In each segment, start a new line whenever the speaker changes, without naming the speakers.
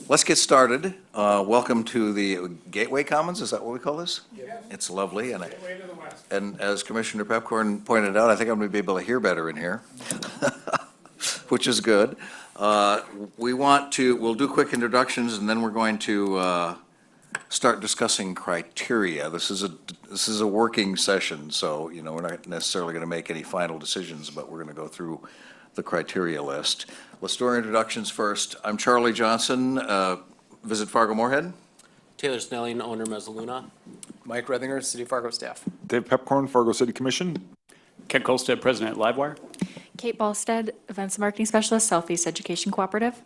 Let's get started. Welcome to the Gateway Commons, is that what we call this?
Yes.
It's lovely, and
Gateway to the west.
and as Commissioner Pepcorn pointed out, I think I'm going to be able to hear better in here, which is good. We'll do quick introductions, and then we're going to start discussing criteria. This is a working session, so, we're not necessarily going to make any final decisions, but we're going to go through the criteria list. Let's do our introductions first. I'm Charlie Johnson, Visit Fargo Moorhead.
Taylor Snelling, owner Mezzaluna.
Mike Rethinger, City of Fargo staff.
Dave Pepcorn, Fargo City Commission.
Ken Kolstad, President, Livewire.
Kate Ballstead, Events and Marketing Specialist, Southeast Education Cooperative.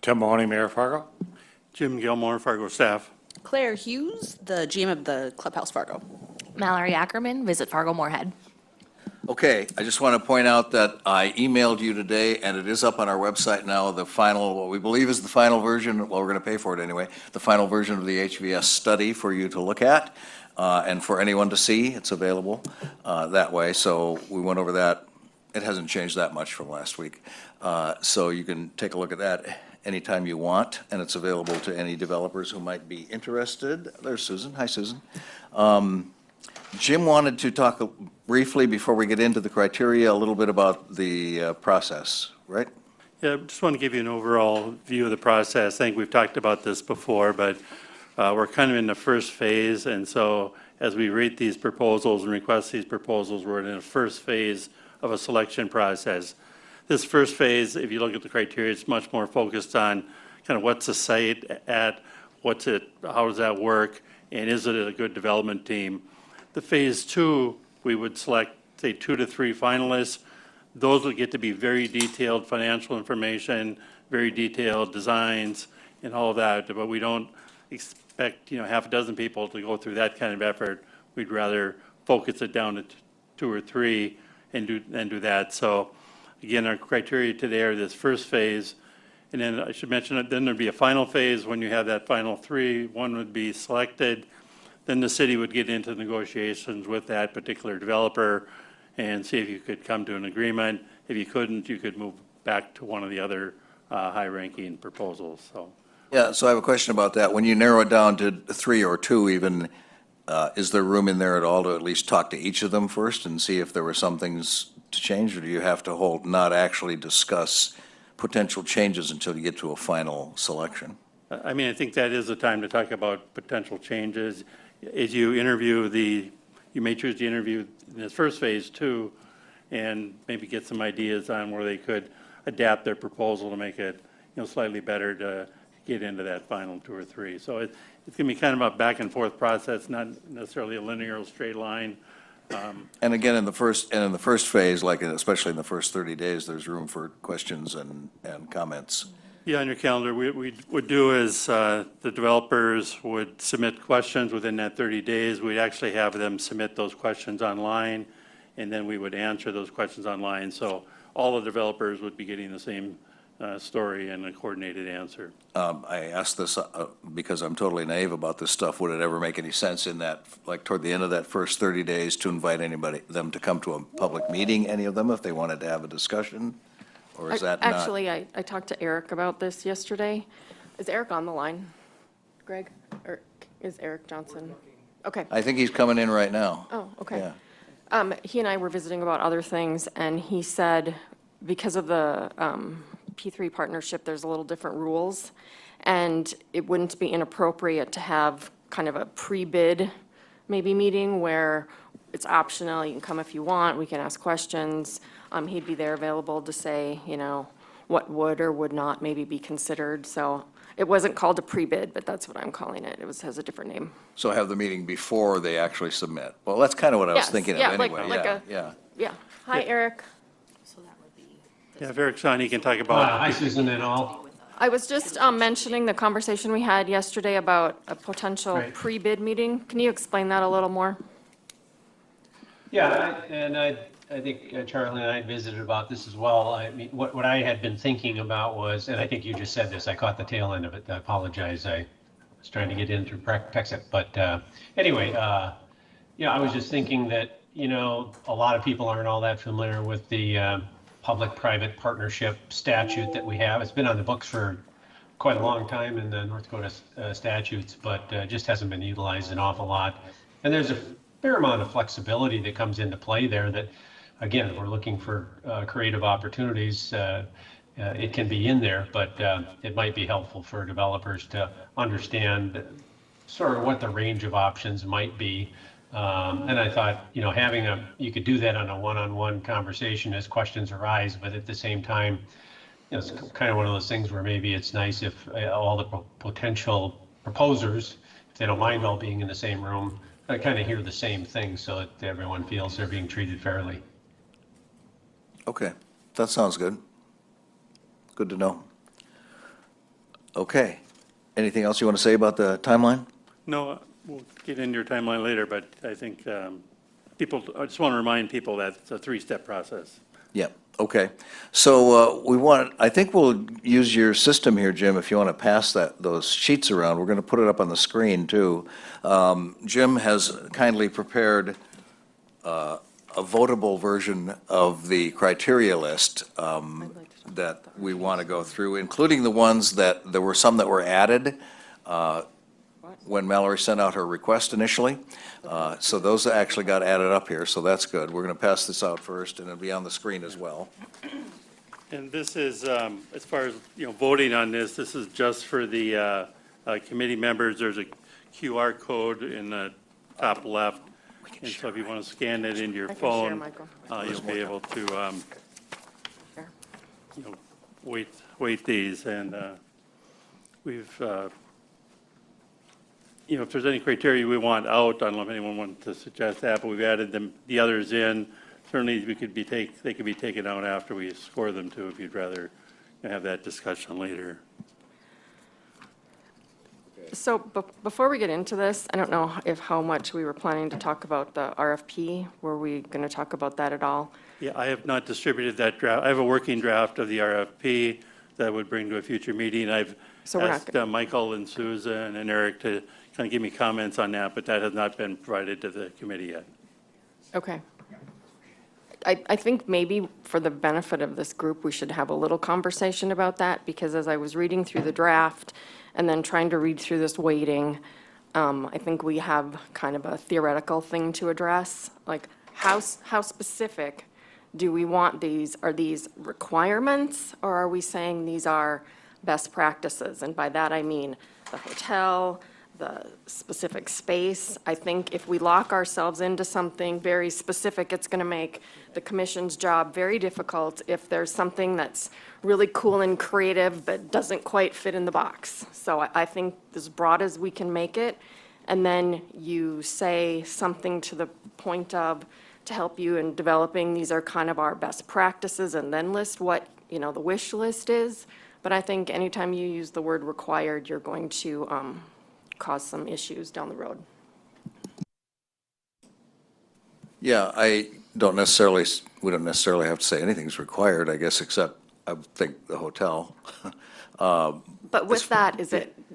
Tim Mahoney, Mayor of Fargo. Jim Gilmore, Fargo staff.
Claire Hughes, the GM of the Clubhouse Fargo.
Mallory Ackerman, Visit Fargo Moorhead.
Okay, I just want to point out that I emailed you today, and it is up on our website now, the final, what we believe is the final version, well, we're going to pay for it anyway, the final version of the HVS study for you to look at, and for anyone to see. It's available that way, so we went over that. It hasn't changed that much from last week. So you can take a look at that anytime you want, and it's available to any developers who might be interested. There's Susan. Hi, Susan. Jim wanted to talk briefly, before we get into the criteria, a little bit about the process, right?
Yeah, just want to give you an overall view of the process. I think we've talked about this before, but we're kind of in the first phase, and so as we rate these proposals and request these proposals, we're in the first phase of a selection process. This first phase, if you look at the criteria, it's much more focused on kind of what's the site at, how does that work, and is it a good development team? The phase two, we would select, say, 2 to 3 finalists. Those would get to be very detailed financial information, very detailed designs, and all of that. But we don't expect, half a dozen people to go through that kind of effort. We'd rather focus it down to 2 or 3 and do that. So, again, our criteria today are this first phase. And then I should mention that then there'd be a final phase. When you have that final 3, one would be selected. Then the city would get into negotiations with that particular developer and see if you could come to an agreement. If you couldn't, you could move back to one of the other high-ranking proposals.
Yeah, so I have a question about that. When you narrow it down to 3 or 2 even, is there room in there at all to at least talk to each of them first and see if there were some things to change, or do you have to not actually discuss potential changes until you get to a final selection?
I mean, I think that is the time to talk about potential changes. As you interview you may choose to interview in this first phase too, and maybe get some ideas on where they could adapt their proposal to make it, slightly better to get into that final 2 or 3. So it's going to be kind of a back and forth process, not necessarily a linear straight line.
And again, in the first phase, like especially in the first 30 days, there's room for questions and comments.
Yeah, on your calendar, we would do is the developers would submit questions within that 30 days. We'd actually have them submit those questions online, and then we would answer those questions online. So all the developers would be getting the same story and a coordinated answer.
I asked this because I'm totally naive about this stuff. Would it ever make any sense in that, like toward the end of that first 30 days, to invite them to come to a public meeting, any of them, if they wanted to have a discussion? Or is that not?
Actually, I talked to Eric about this yesterday. Is Eric on the line? Greg? Or is Eric Johnson? Okay.
I think he's coming in right now.
Oh, okay.
Yeah.
He and I were visiting about other things, and he said because of the P3 partnership, there's a little different rules, and it wouldn't be inappropriate to have kind of a pre-bid maybe meeting where it's optional. You can come if you want. We can ask questions. He'd be there available to say, what would or would not maybe be considered. So it wasn't called a pre-bid, but that's what I'm calling it. It has a different name.
So have the meeting before they actually submit. Well, that's kind of what I was thinking of anyway.
Yeah. Hi, Eric.
Yeah, if Eric's on, he can talk about.
Hi, Susan and all.
I was just mentioning the conversation we had yesterday about a potential pre-bid meeting. Can you explain that a little more?
Yeah, I think Charlie and I visited about this as well. I mean, what I had been thinking about was, and I think you just said this, I caught the tail end of it. I apologize. I was trying to get in through Texas. But anyway, I was just thinking that, a lot of people aren't all that familiar with the public-private partnership statute that we have. It's been on the books for quite a long time in the North Dakota statutes, but just hasn't been utilized an awful lot. And there's a fair amount of flexibility that comes into play there that, again, we're looking for creative opportunities. It can be in there, but it might be helpful for developers to understand sort of what the range of options might be. And I thought, you know, you could do that on a one-on-one conversation as questions arise, but at the same time, you know, it's kind of one of those things where maybe it's nice if all the potential proposers, if they don't mind all being in the same room, kind of hear the same thing so that everyone feels they're being treated fairly.
Okay, that sounds good. Good to know. Okay, anything else you want to say about the timeline?
No, we'll get into your timeline later, but I think I just want to remind people that it's a three-step process.
Yeah, okay. So I think we'll use your system here, Jim, if you want to pass those sheets around. We're going to put it up on the screen, too. Jim has kindly prepared a votable version of the criteria list that we want to go through, including the ones that, there were some that were added when Mallory sent out her request initially. So those actually got added up here, so that's good. We're going to pass this out first, and it'll be on the screen as well.
And this is, as far as, you know, voting on this, this is just for the committee members. There's a QR code in the top left. And so if you want to scan it into your
I can share,
phone,
Michael.
you'll be able to,
Here.
you know, weight these. And we've, you know, if there's any criteria we want out, I don't know if anyone wanted to suggest that, but we've added the others in. Certainly, they could be taken out after we score them too, if you'd rather have that discussion later.
So before we get into this, I don't know how much we were planning to talk about the RFP. Were we going to talk about that at all?
Yeah, I have not distributed that draft. I have a working draft of the RFP that I would bring to a future meeting. I've
So we're not
asked Michael and Susan and Eric to kind of give me comments on that, but that has not been provided to the committee yet.
Okay. I think maybe for the benefit of this group, we should have a little conversation about that, because as I was reading through the draft and then trying to read through this weighting, I think we have kind of a theoretical thing to address. Like, how specific do we want these? Are these requirements, or are we saying these are best practices? And by that, I mean the hotel, the specific space. I think if we lock ourselves into something very specific, it's going to make the commission's job very difficult if there's something that's really cool and creative but doesn't quite fit in the box. So I think as broad as we can make it, and then you say something to the point of, to help you in developing, these are kind of our best practices, and then list what, you know, the wish list is. But I think anytime you use the word required, you're going to cause some issues down the road.
Yeah, we don't necessarily have to say anything's required, I guess, except I would think the hotel.
But with that,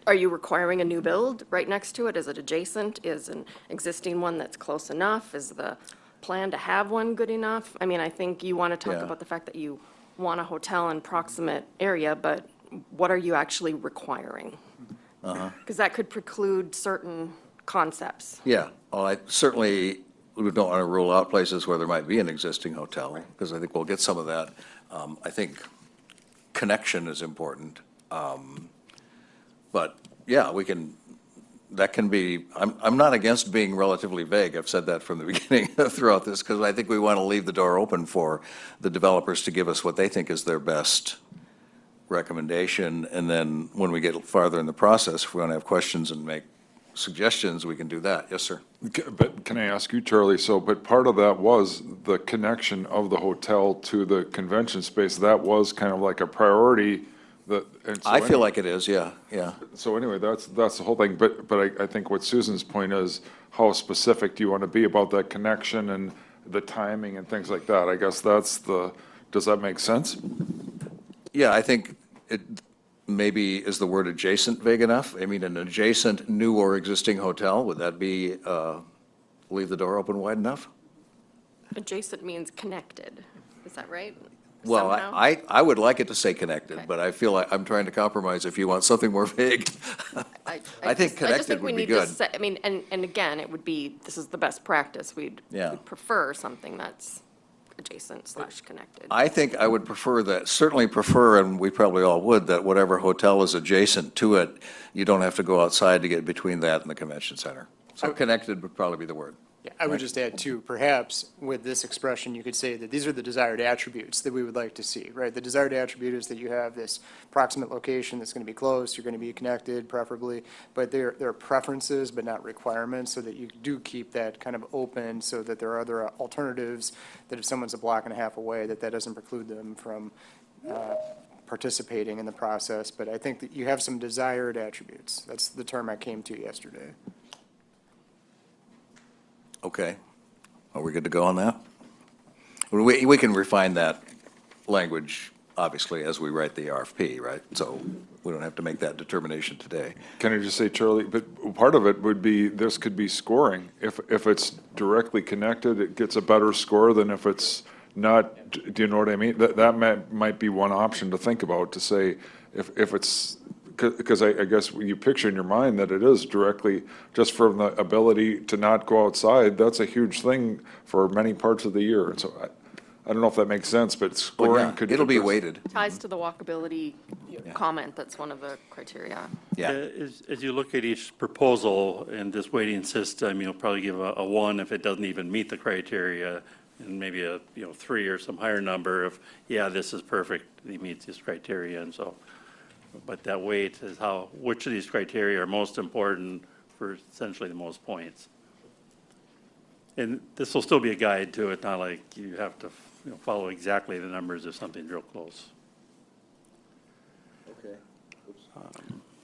are you requiring a new build right next to it? Is it adjacent? Is an existing one that's close enough? Is the plan to have one good enough? I mean, I think you want to talk
Yeah.
about the fact that you want a hotel in proximate area, but what are you actually requiring? Because that could preclude certain concepts.
Yeah, well, I certainly, we don't want to rule out places where there might be an existing hotel, because I think we'll get some of that. I think connection is important. But, yeah, that can be, I'm not against being relatively vague. I've said that from the beginning throughout this, because I think we want to leave the door open for the developers to give us what they think is their best recommendation. And then when we get farther in the process, if we want to have questions and make suggestions, we can do that. Yes, sir.
But can I ask you, Charlie, but part of that was the connection of the hotel to the convention space. That was kind of like a priority and so
I feel like it is, yeah.
So anyway, that's the whole thing. But I think what Susan's point is, how specific do you want to be about that connection and the timing and things like that? I guess does that make sense?
Yeah, I think it maybe, is the word adjacent vague enough? I mean, an adjacent new or existing hotel, would that be, leave the door open wide enough?
Adjacent means connected. Is that right?
Well,
somehow.
I would like it to say connected, but I feel like I'm trying to compromise if you want something more vague. I think
just
connected
think we
would be
need to
good.
say- I mean, and again, it would be, this is the best practice.
Yeah.
We'd prefer something that's adjacent / connected.
I think I would prefer that, certainly prefer, and we probably all would, that whatever hotel is adjacent to it, you don't have to go outside to get between that and the convention center. So connected would probably be the word.
Yeah, I would just add too, perhaps with this expression, you could say that these are the desired attributes that we would like to see, right? The desired attribute is that you have this proximate location that's going to be close, you're going to be connected preferably, but there are preferences but not requirements, so that you do keep that kind of open, so that there are other alternatives, that if someone's a block and a half away, that doesn't preclude them from participating in the process. But I think that you have some desired attributes. That's the term I came to yesterday.
Okay. Are we good to go on that? We can refine that language, obviously, as we write the RFP, right? So we don't have to make that determination today.
Can I just say, Charlie, but part of it would be, this could be scoring. If it's directly connected, it gets a better score than if it's not. Do you know what I mean? That might be one option to think about, to say, if it's, because I guess you picture in your mind that it is directly, just from the ability to not go outside, that's a huge thing for many parts of the year. And so I don't know if that makes sense, but
Well,
scoring
yeah,
could.
it'll be weighted.
Ties to the walkability comment, that's one of the criteria.
Yeah.
As you look at each proposal in this weighting system, you'll probably give a 1 if it doesn't even meet the criteria, and maybe a 3 or some higher number if, yeah, this is perfect, he meets this criteria, and so. But that weight is which of these criteria are most important for essentially the most points. And this will still be a guide to it, not like you have to follow exactly the numbers if something's real close.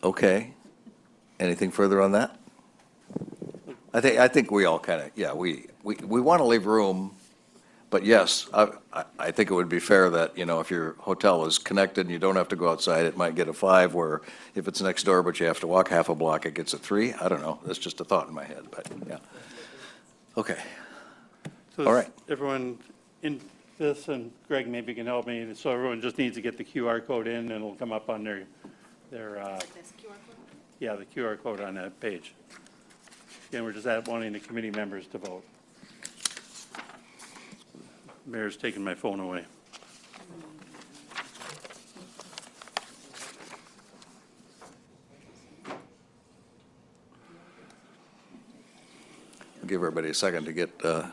Okay. Anything further on that? I think we all kind of, yeah, we want to leave room, but yes, I think it would be fair that, if your hotel is connected and you don't have to go outside, it might get a 5, where if it's next door but you have to walk half a block, it gets a 3. I don't know. That's just a thought in my head, but yeah. Okay.
So
All right.
everyone in this, and Greg maybe can help me, so everyone just needs to get the QR code in and it'll come up on their yeah, the QR code on that page. Again, we're just wanting the committee members to vote. Mayor's taking my phone away.
I'll give everybody a second to get, I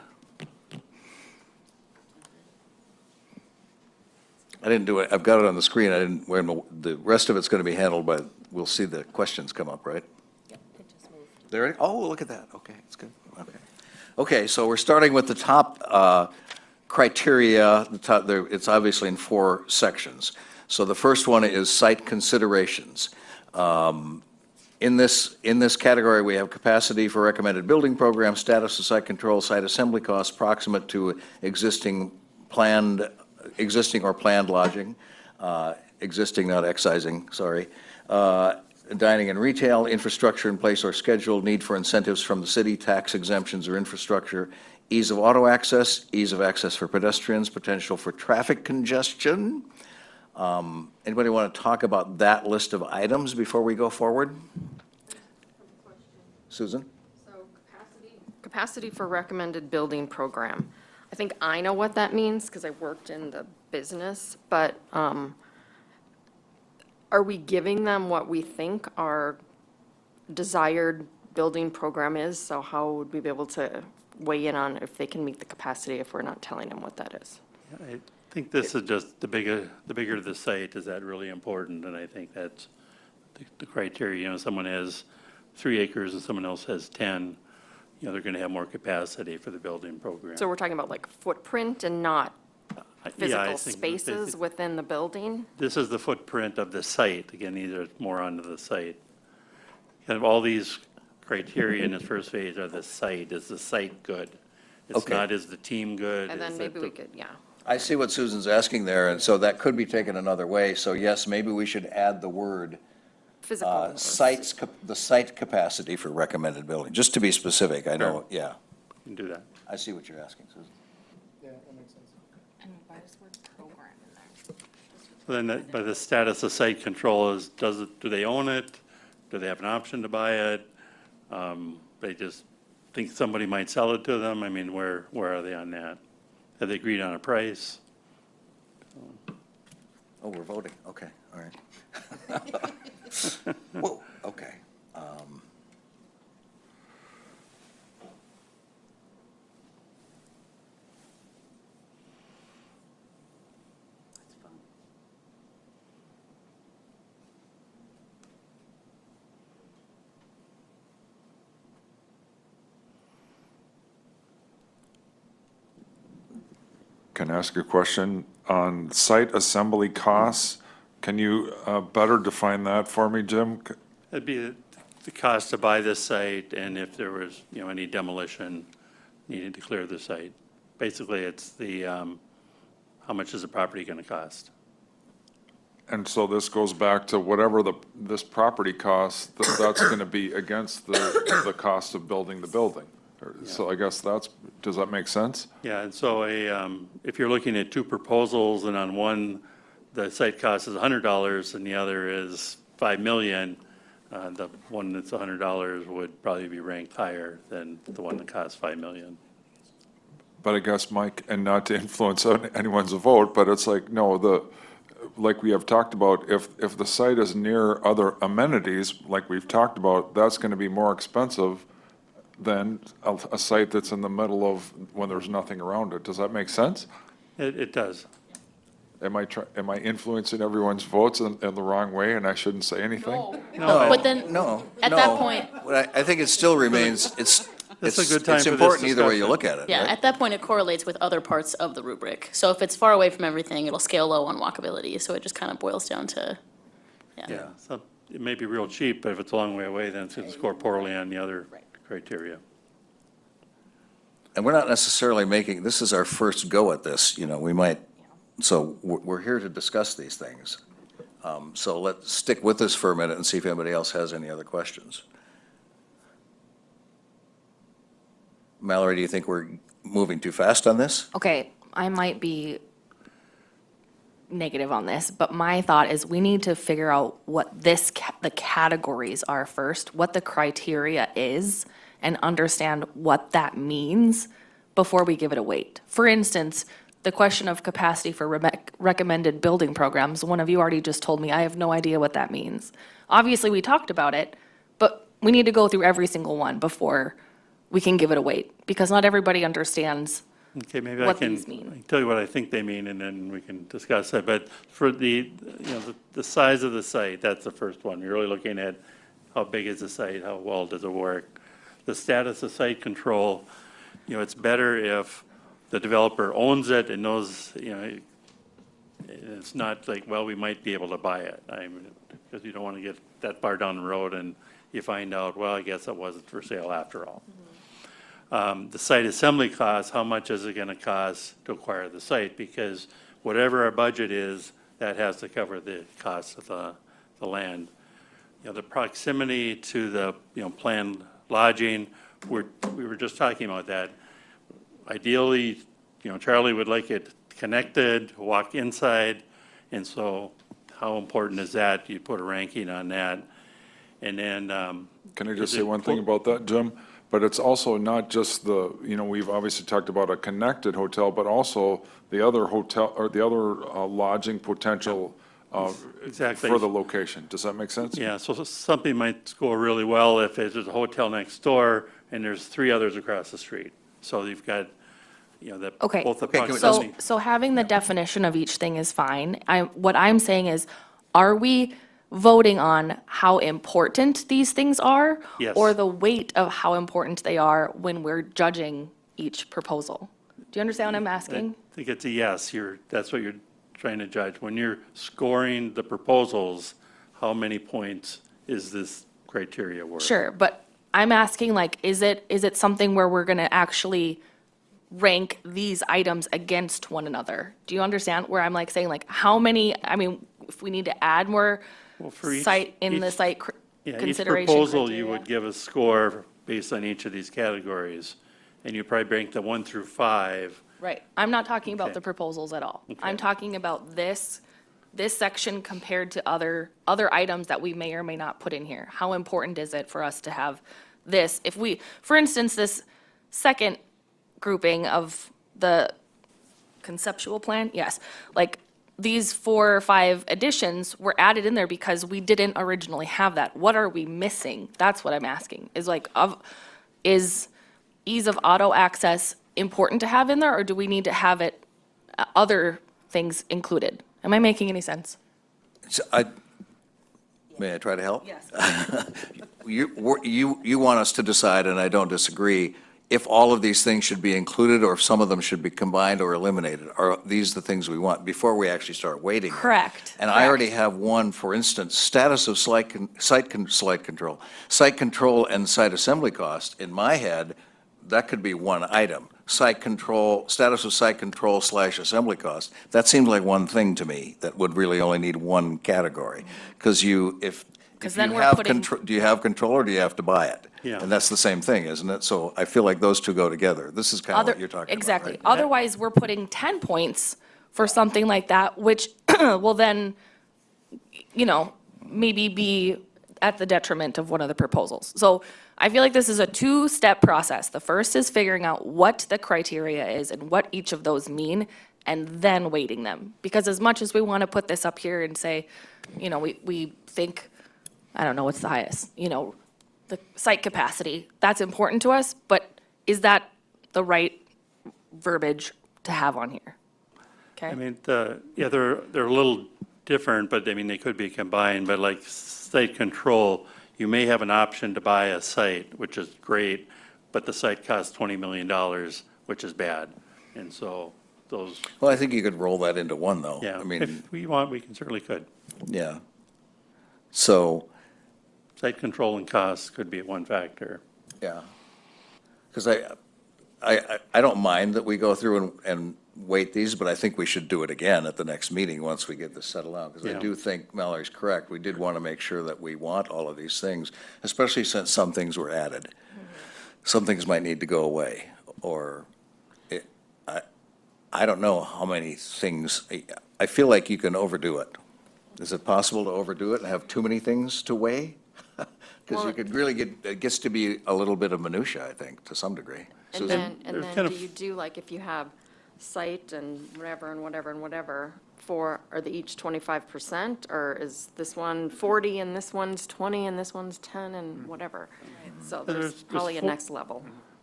didn't do it, I've got it on the screen, the rest of it's going to be handled by, we'll see the questions come up, right? There, oh, look at that, okay, it's good, okay. Okay, so we're starting with the top criteria, it's obviously in 4 sections. So the first one is site considerations. In this category, we have capacity for recommended building program, status of site control, site assembly costs proximate to existing or planned lodging, existing, not excising, sorry, dining and retail, infrastructure in place or scheduled, need for incentives from the city, tax exemptions or infrastructure, ease of auto access, ease of access for pedestrians, potential for traffic congestion. Anybody want to talk about that list of items before we go forward? Susan?
So capacity for recommended building program. I think I know what that means because I worked in the business, but are we giving them what we think our desired building program is? So how would we be able to weigh in on if they can meet the capacity if we're not telling them what that is?
I think this is just the bigger the site, is that really important? And I think that's the criteria. Someone has 3 acres and someone else has 10, they're going to have more capacity for the building program.
So we're talking about like footprint and not
Yeah, I
physical
think
spaces within the building?
This is the footprint of the site. Again, these are more onto the site. Kind of all these criteria in this first phase are the site. Is the site good? It's
Okay.
not, is the team good?
And then
Is
maybe
it
we
the-
could, yeah.
I see what Susan's asking there, and so that could be taken another way. So yes, maybe we should add the word
Physical.
the site capacity for recommended building, just to be specific. I know, yeah.
Can do that.
I see what you're asking, Susan.
Yeah, that makes sense.
And why does word program in there?
Then, but the status of site control is, do they own it? Do they have an option to buy it? They just think somebody might sell it to them? I mean, where are they on that? Have they agreed on a price?
Oh, we're voting, okay, all right. Whoa, okay.
Can I ask a question on site assembly costs? Can you better define that for me, Jim?
It'd be the cost to buy this site and if there was, any demolition needed to clear the site. Basically, it's the, how much is the property going to cost?
And so this goes back to whatever this property costs, that's going to be against the cost of building the building. So I guess does that make sense?
Yeah, and so if you're looking at two proposals and on one, the site cost is $100 and the other is $5 million, the one that's $100 would probably be ranked higher than the one that costs $5 million.
But I guess, Mike, and not to influence anyone's vote, but it's like, no, like we have talked about, if the site is near other amenities, like we've talked about, that's going to be more expensive than a site that's in the middle of when there's nothing around it. Does that make sense?
It does.
Am I influencing everyone's votes in the wrong way and I shouldn't say anything?
No,
But then,
no,
at
no.
that point-
But I think it still remains, it's
That's a good time
it's
for this
important either way you
discussion.
look at it,
yeah,
right?
at that point, it correlates with other parts of the rubric. So if it's far away from everything, it'll scale low on walkability, so it just kind of boils down to,
Yeah, so it may be real cheap, but if it's a long way away, then it's going to score poorly on the other criteria.
And we're not necessarily this is our first go at this, we might, so we're here to discuss these things. So let's stick with this for a minute and see if anybody else has any other questions. Mallory, do you think we're moving too fast on this?
Okay, I might be negative on this, but my thought is we need to figure out what the categories are first, what the criteria is, and understand what that means before we give it a weight. For instance, the question of capacity for recommended building programs, one of you already just told me, I have no idea what that means. Obviously, we talked about it, but we need to go through every single one before we can give it a weight, because not everybody understands
Okay, maybe I
what
can
these mean.
tell you what I think they mean, and then we can discuss it. But for the size of the site, that's the first one. You're really looking at how big is the site, how well does it work? The status of site control, it's better if the developer owns it and knows, it's not like, well, we might be able to buy it. Because you don't want to get that far down the road and you find out, well, I guess it wasn't for sale after all. The site assembly costs, how much is it going to cost to acquire the site? Because whatever our budget is, that has to cover the cost of the land. The proximity to the, planned lodging, we were just talking about that. Ideally, Charlie would like it connected, walk inside, and so how important is that? You put a ranking on that. And then,
Can I just
Is
say
it
one thing
full-
about that, Jim? But it's also not just we've obviously talked about a connected hotel, but also the other hotel, or the other lodging potential
Exactly.
for the location. Does that make sense?
yeah, so something might score really well if there's a hotel next door and there's 3 others across the street. So you've got,
Okay.
both the
Okay, can we-
proximity.
So having the definition of each thing is fine. What I'm saying is, are we voting on how important these things are?
Yes.
Or the weight of how important they are when we're judging each proposal? Do you understand what I'm asking?
I think it's a yes, that's what you're trying to judge. When you're scoring the proposals, how many points is this criteria worth?
Sure, but I'm asking, like, is it something where we're gonna actually rank these items against one another? Do you understand where I'm like saying, like, how many, if we need to add more
Well, for each-
site in the
each-
site
Yeah, each
consideration
proposal, you
criteria?
would give a score based on each of these categories, and you probably rank the 1 through 5.
Right, I'm not talking about
Okay.
the proposals at all.
Okay.
I'm talking about this this section compared to other items that we may or may not put in here? How important is it for us to have this? If we, for instance, this second grouping of the conceptual plan, yes, like these 4 or 5 additions were added in there because we didn't originally have that. What are we missing? That's what I'm asking, is like, is ease of auto access important to have in there, or do we need to have it, other things included? Am I making any sense?
So may I try to help?
Yes.
You want us to decide, and I don't disagree, if all of these things should be included or if some of them should be combined or eliminated. Are these the things we want before we actually start weighting them?
Correct.
And I already have one, for instance, status of site control and site assembly cost. In my head, that could be one item. Site control, status of site control / assembly cost. That seemed like one thing to me that would really only need one category. Because if
'Cause
you
then we're
have
putting-
do you have control or do you have to buy it?
Yeah.
And that's the same thing, isn't it? So I feel like those two go together. This is kind of what you're talking about,
Exactly.
right?
Otherwise, we're putting 10 points for something like that, which will then, maybe be at the detriment of one of the proposals. So I feel like this is a 2-step process. The first is figuring out what the criteria is and what each of those mean, and then weighting them. Because as much as we want to put this up here and say, we think, I don't know what's the highest, the site capacity, that's important to us, but is that the right verbiage to have on here?
I
Okay?
mean, they're a little different, but I mean, they could be combined, but like site control, you may have an option to buy a site, which is great, but the site costs $20 million, which is bad. And so those,
Well, I think you could roll that into one, though.
yeah,
I mean,
if we want, we can certainly could.
yeah. So,
Site control and costs could be one factor.
yeah. Because I don't mind that we go through and weight these, but I think we should do it again at the next meeting once we get this settled out. Because I
Yeah.
do think Mallory's correct. We did want to make sure that we want all of these things, especially since some things were added. Some things might need to go away, or I don't know how many things, I feel like you can overdo it. Is it possible to overdo it and have too many things to weigh? Because you could really it gets to be a little bit of minutia, I think, to some degree.
And
Susan?
then,
There's
do
kind of-
you do, like, if you have site and whatever and whatever and whatever, are they each 25%? Or is this one 40 and this one's 20 and this one's 10 and whatever? So there's
There's
probably a
four-
next level.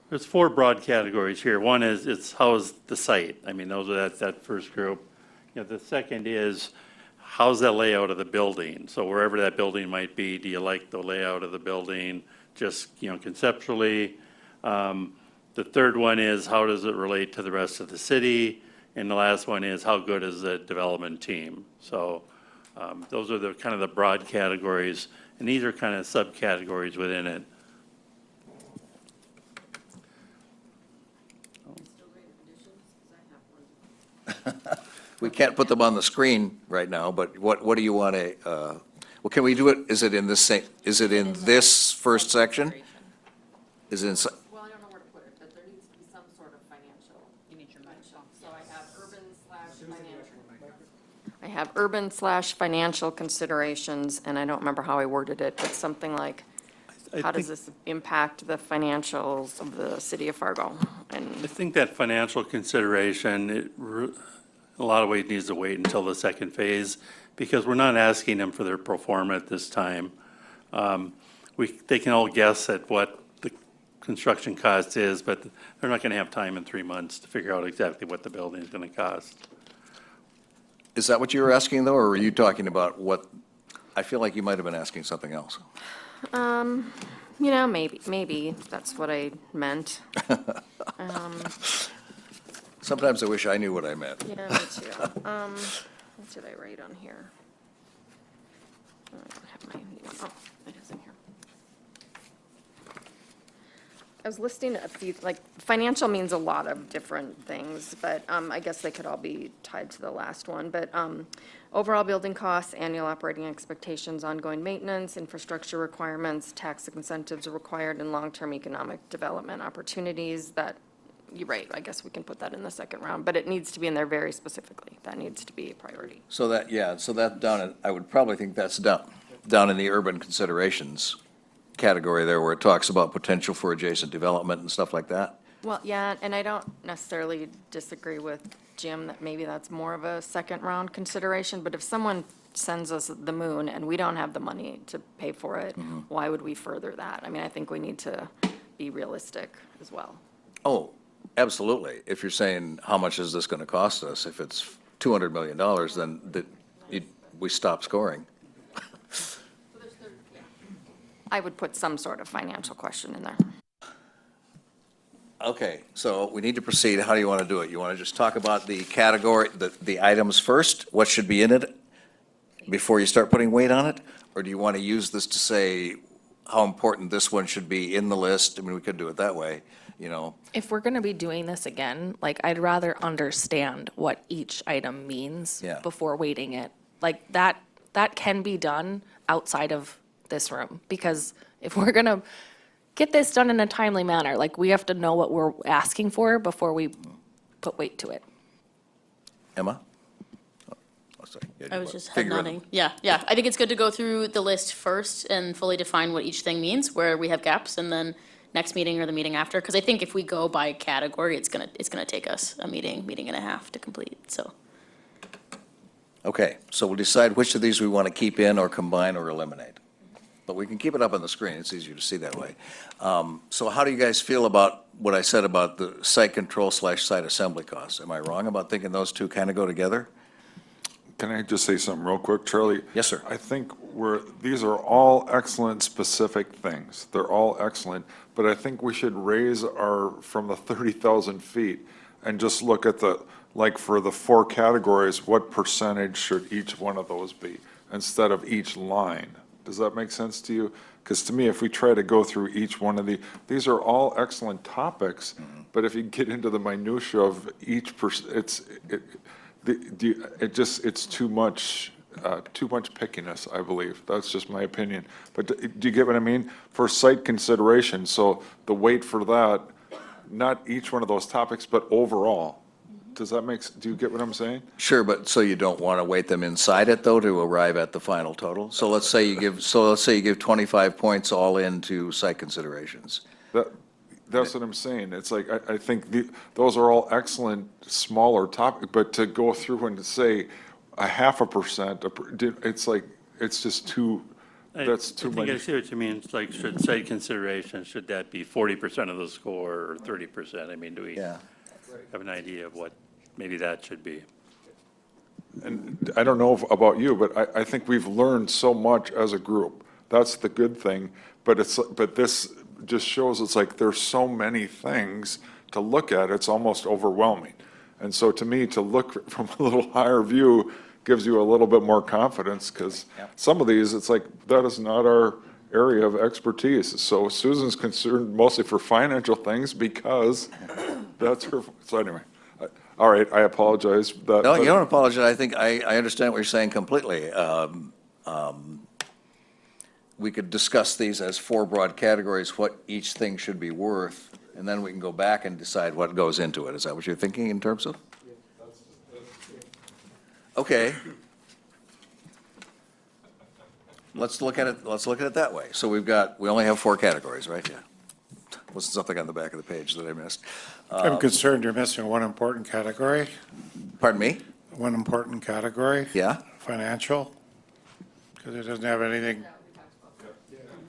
There's 4 broad categories here. One is, it's how's the site? I mean, those are that first group. The second is, how's that layout of the building? So wherever that building might be, do you like the layout of the building, just, conceptually? The third one is, how does it relate to the rest of the city? And the last one is, how good is the development team? So those are the kind of the broad categories, and these are kind of subcategories within it.
We can't put them on the screen right now, but what do you want to, well, can we do it, is it in this first section? Is it in,
Well, I don't know where to put it, but there needs to be some sort of financial. You need your financial. So I have urban/financial considerations, and I don't remember how I worded it, but something like, how does this impact the financials of the city of Fargo?
I
And
think that financial consideration, in a lot of ways needs to wait until the second phase, because we're not asking them for their pro forma at this time. They can all guess at what the construction cost is, but they're not gonna have time in 3 months to figure out exactly what the building is gonna cost.
is that what you were asking, though, or were you talking about what, I feel like you might have been asking something else.
maybe that's what I meant.
Sometimes I wish I knew what I meant.
Yeah, me too. What did I write on here? I don't have my new one. Oh, it is in here. I was listing a few, like, financial means a lot of different things, but I guess they could all be tied to the last one. But overall building costs, annual operating expectations, ongoing maintenance, infrastructure requirements, tax incentives are required, and long-term economic development opportunities that you're right, I guess we can put that in the second round, but it needs to be in there very specifically. That needs to be a priority.
So that, yeah, so that I would probably think that's down in the urban considerations category there where it talks about potential for adjacent development and stuff like that.
Well, yeah, and I don't necessarily disagree with Jim that maybe that's more of a second round consideration, but if someone sends us the moon and we don't have the money to pay for it, why would we further that? I mean, I think we need to be realistic as well.
Oh, absolutely. If you're saying, how much is this going to cost us? If it's $200 million, then we stop scoring.
I would put some sort of financial question in there.
Okay, so we need to proceed. How do you want to do it? You want to just talk about the category, the items first? What should be in it before you start putting weight on it? Or do you want to use this to say how important this one should be in the list? I mean, we could do it that way, you know.
If we're gonna be doing this again, like, I'd rather understand what each item means
Yeah.
before weighting it. Like, that can be done outside of this room, because if we're gonna get this done in a timely manner, like, we have to know what we're asking for before we put weight to it.
Emma? Oh, sorry. Yeah,
I
you
was
want-
just head
figure it-
nodding. Yeah. I think it's good to go through the list first and fully define what each thing means, where we have gaps, and then next meeting or the meeting after. Because I think if we go by category, it's gonna take us a meeting and a half to complete, so.
Okay, so we'll decide which of these we want to keep in or combine or eliminate. But we can keep it up on the screen, it's easier to see that way. So how do you guys feel about what I said about the site control / site assembly costs? Am I wrong about thinking those two kind of go together?
Can I just say something real quick, Charlie?
Yes, sir.
I think these are all excellent specific things. They're all excellent, but I think we should raise from the 30,000 feet and just look at like for the 4 categories, what percentage should each one of those be instead of each line? Does that make sense to you? Because to me, if we try to go through each one of these are all excellent topics, but if you get into the minutia of each it's too much pickiness, I believe. That's just my opinion. But do you get what I mean? For site consideration, so the weight for that, not each one of those topics, but overall. Do you get what I'm saying?
Sure, but so you don't want to weight them inside it, though, to arrive at the final total? So let's say you give 25 points all into site considerations.
That's what I'm saying. It's like, I think those are all excellent, smaller topic, but to go through and to say 0.5%, it's like, it's just that's too
I think I
much.
see what you mean. It's like, should site consideration, should that be 40% of the score or 30%? I mean, do we
Yeah.
have an idea of what maybe that should be?
And I don't know about you, but I think we've learned so much as a group. That's the good thing, but this just shows it's like there's so many things to look at, it's almost overwhelming. And so to me, to look from a little higher view gives you a little bit more confidence, because some of these, it's like, that is not our area of expertise. So Susan's concerned mostly for financial things because that's her, so anyway. All right, I apologize.
No, you don't apologize. I think I understand what you're saying completely. We could discuss these as 4 broad categories, what each thing should be worth, and then we can go back and decide what goes into it. Is that what you're thinking in terms of? Okay. Let's look at it that way. So we only have 4 categories, right? Yeah. Was something on the back of the page that I missed?
I'm concerned you're missing one important category,
Pardon me?
one important category.
Yeah?
Financial, because it doesn't have anything.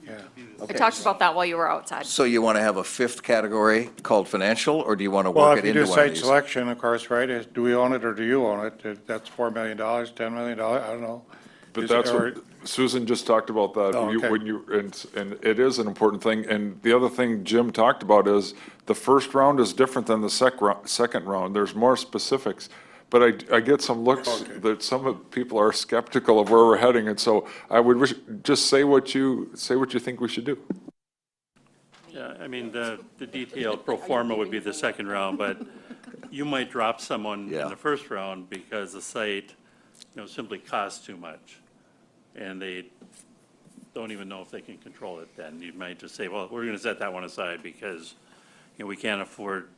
Yeah.
I talked about that while you were outside.
So you want to have a 5th category called financial, or do you want to
Well,
work
if
it
you do
into one of
site
these?
selection, of course, right, do we own it or do you own it? That's $4 million, $10 million, I don't know.
But that's what, Susan just talked about that.
Oh, okay.
And it is an important thing. And the other thing Jim talked about is the first round is different than the second round. There's more specifics. But I get some looks that some of people are skeptical of where we're heading. And so I would just say what you think we should do.
Yeah, I mean, the detailed pro forma would be the second round, but you might drop someone
Yeah.
in the first round because the site, simply costs too much. And they don't even know if they can control it then. You might just say, well, we're going to set that one aside because, we can't afford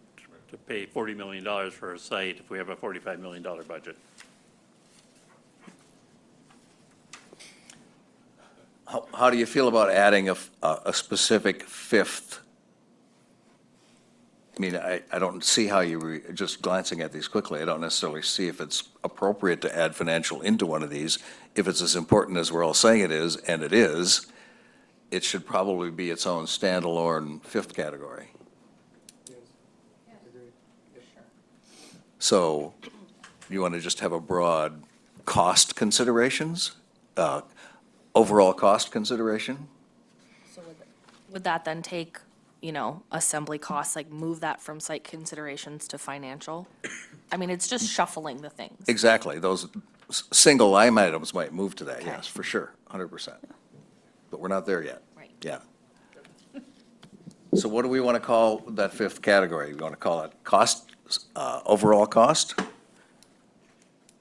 to pay $40 million for a site if we have a $45 million budget.
How do you feel about adding a specific fifth? I mean, I don't see how just glancing at these quickly, I don't necessarily see if it's appropriate to add financial into one of these. If it's as important as we're all saying it is, and it is, it should probably be its own standalone fifth category. So you want to just have a broad cost considerations, overall cost consideration?
Would that then take, assembly costs, like move that from site considerations to financial? I mean, it's just shuffling the things.
Exactly, those single line items might move to that, yes, for sure, 100%. But we're not there yet.
Right.
Yeah. So what do we want to call that fifth category? We want to call it cost, overall cost?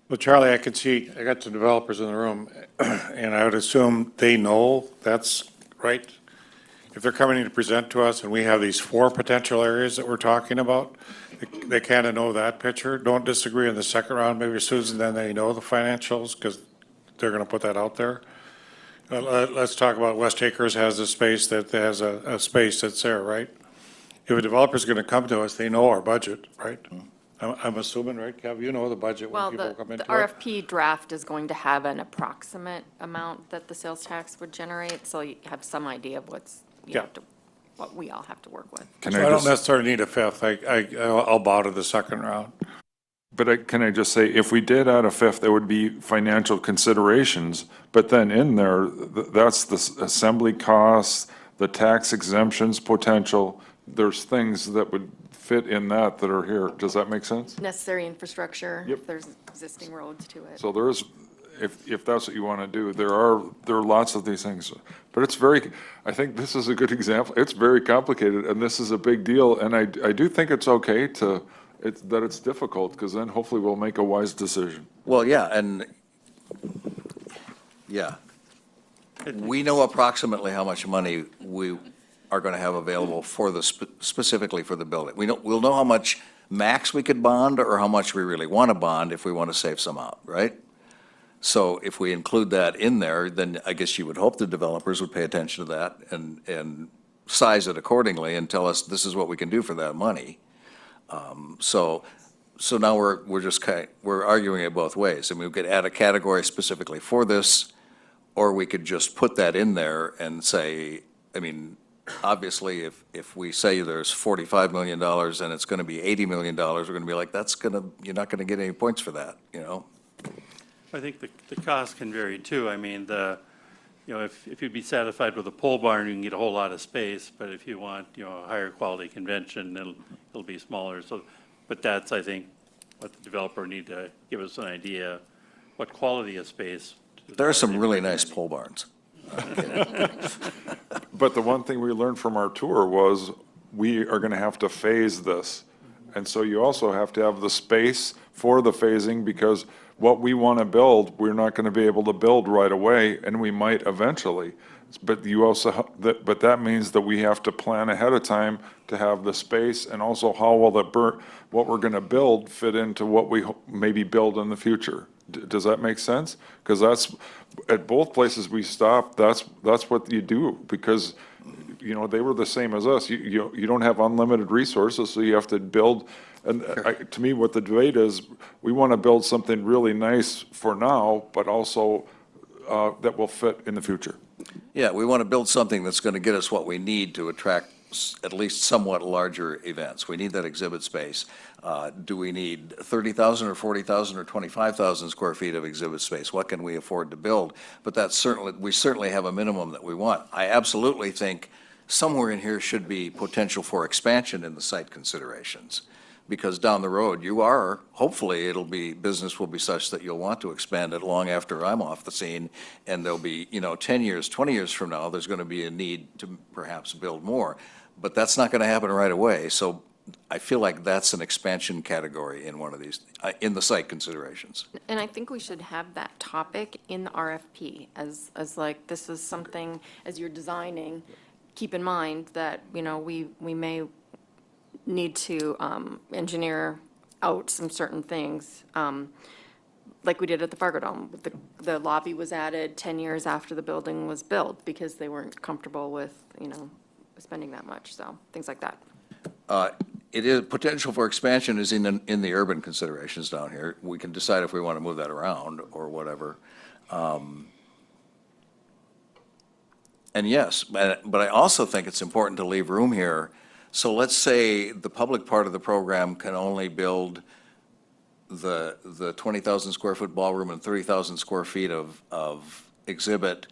Well, Charlie, I could see, I got some developers in the room, and I would assume they know that's right. If they're coming in to present to us and we have these 4 potential areas that we're talking about, they kind of know that picture. Don't disagree in the second round, maybe Susan, then they know the financials because they're going to put that out there. Let's talk about West Acres has a space that has a space that's there, right? If a developer's going to come to us, they know our budget, right? I'm assuming, right, Kev, you know the budget when
Well,
people
the
come into it?
RFP draft is going to have an approximate amount that the sales tax would generate, so you have some idea of
Yeah.
what we all have to work with.
Can
So I don't necessarily need a fifth. I'll bow to the second round.
But can I just say, if we did add a fifth, there would be financial considerations, but then in there, that's the assembly costs, the tax exemptions potential, there's things that would fit in that are here. Does that make sense?
Necessary infrastructure,
Yep.
if there's existing roads to it.
So there is, if that's what you want to do, there are lots of these things. But it's I think this is a good example. It's very complicated, and this is a big deal, and I do think it's okay that it's difficult, because then hopefully we'll make a wise decision.
Well, yeah, and, yeah. We know approximately how much money we are going to have available for specifically for the building. We'll know how much max we could bond or how much we really want to bond if we want to save some out, right? So if we include that in there, then I guess you would hope the developers would pay attention to that and size it accordingly and tell us this is what we can do for that money. So now we're arguing it both ways. I mean, we could add a category specifically for this, or we could just put that in there and say, I mean, obviously, if we say there's $45 million and it's going to be $80 million, we're going to be like, you're not going to get any points for that,
I think the cost can vary too. I mean, if you'd be satisfied with a pole barn, you can get a whole lot of space, but if you want, a higher quality convention, it'll be smaller. So, but that's, I think, what the developer need to give us an idea, what quality of space.
There are some really nice pole barns.
But the one thing we learned from our tour was we are going to have to phase this. And so you also have to have the space for the phasing, because what we want to build, we're not going to be able to build right away, and we might eventually. But but that means that we have to plan ahead of time to have the space, and also how will what we're going to build fit into what we maybe build in the future. Does that make sense? Because that's, at both places we stopped, that's what you do, because, they were the same as us. You don't have unlimited resources, so you have to build. And to me, what the debate is, we want to build something really nice for now, but also that will fit in the future.
Yeah, we want to build something that's going to get us what we need to attract at least somewhat larger events. We need that exhibit space. Do we need 30,000 or 40,000 or 25,000 square feet of exhibit space? What can we afford to build? But we certainly have a minimum that we want. I absolutely think somewhere in here should be potential for expansion in the site considerations. Because down the road, hopefully business will be such that you'll want to expand it long after I'm off the scene. And there'll be, 10 years, 20 years from now, there's going to be a need to perhaps build more. But that's not going to happen right away. So I feel like that's an expansion category in one of these, in the site considerations.
And I think we should have that topic in the RFP as like, this is something, as you're designing, keep in mind that, we may need to engineer out some certain things, like we did at the Fargo Dome. The lobby was added 10 years after the building was built because they weren't comfortable with, spending that much, so things like that.
It is, potential for expansion is in the urban considerations down here. We can decide if we want to move that around or whatever. And yes, but I also think it's important to leave room here. So let's say the public part of the program can only build the 20,000 square foot ballroom and 30,000 square feet of exhibit,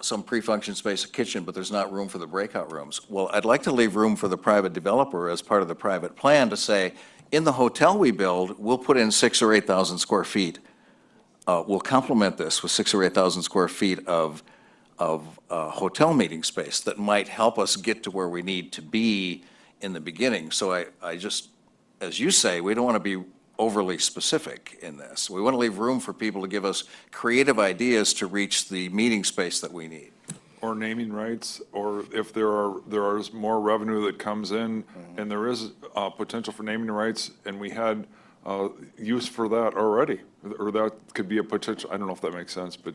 some pre-function space, a kitchen, but there's not room for the breakout rooms. Well, I'd like to leave room for the private developer as part of the private plan to say, in the hotel we build, we'll put in 6,000 or 8,000 square feet. We'll complement this with 6,000 or 8,000 square feet of hotel meeting space that might help us get to where we need to be in the beginning. So I just, as you say, we don't want to be overly specific in this. We want to leave room for people to give us creative ideas to reach the meeting space that we need.
Or naming rights, or if there is more revenue that comes in, and there is potential for naming rights, and we had use for that already, or that could be a potential, I don't know if that makes sense, but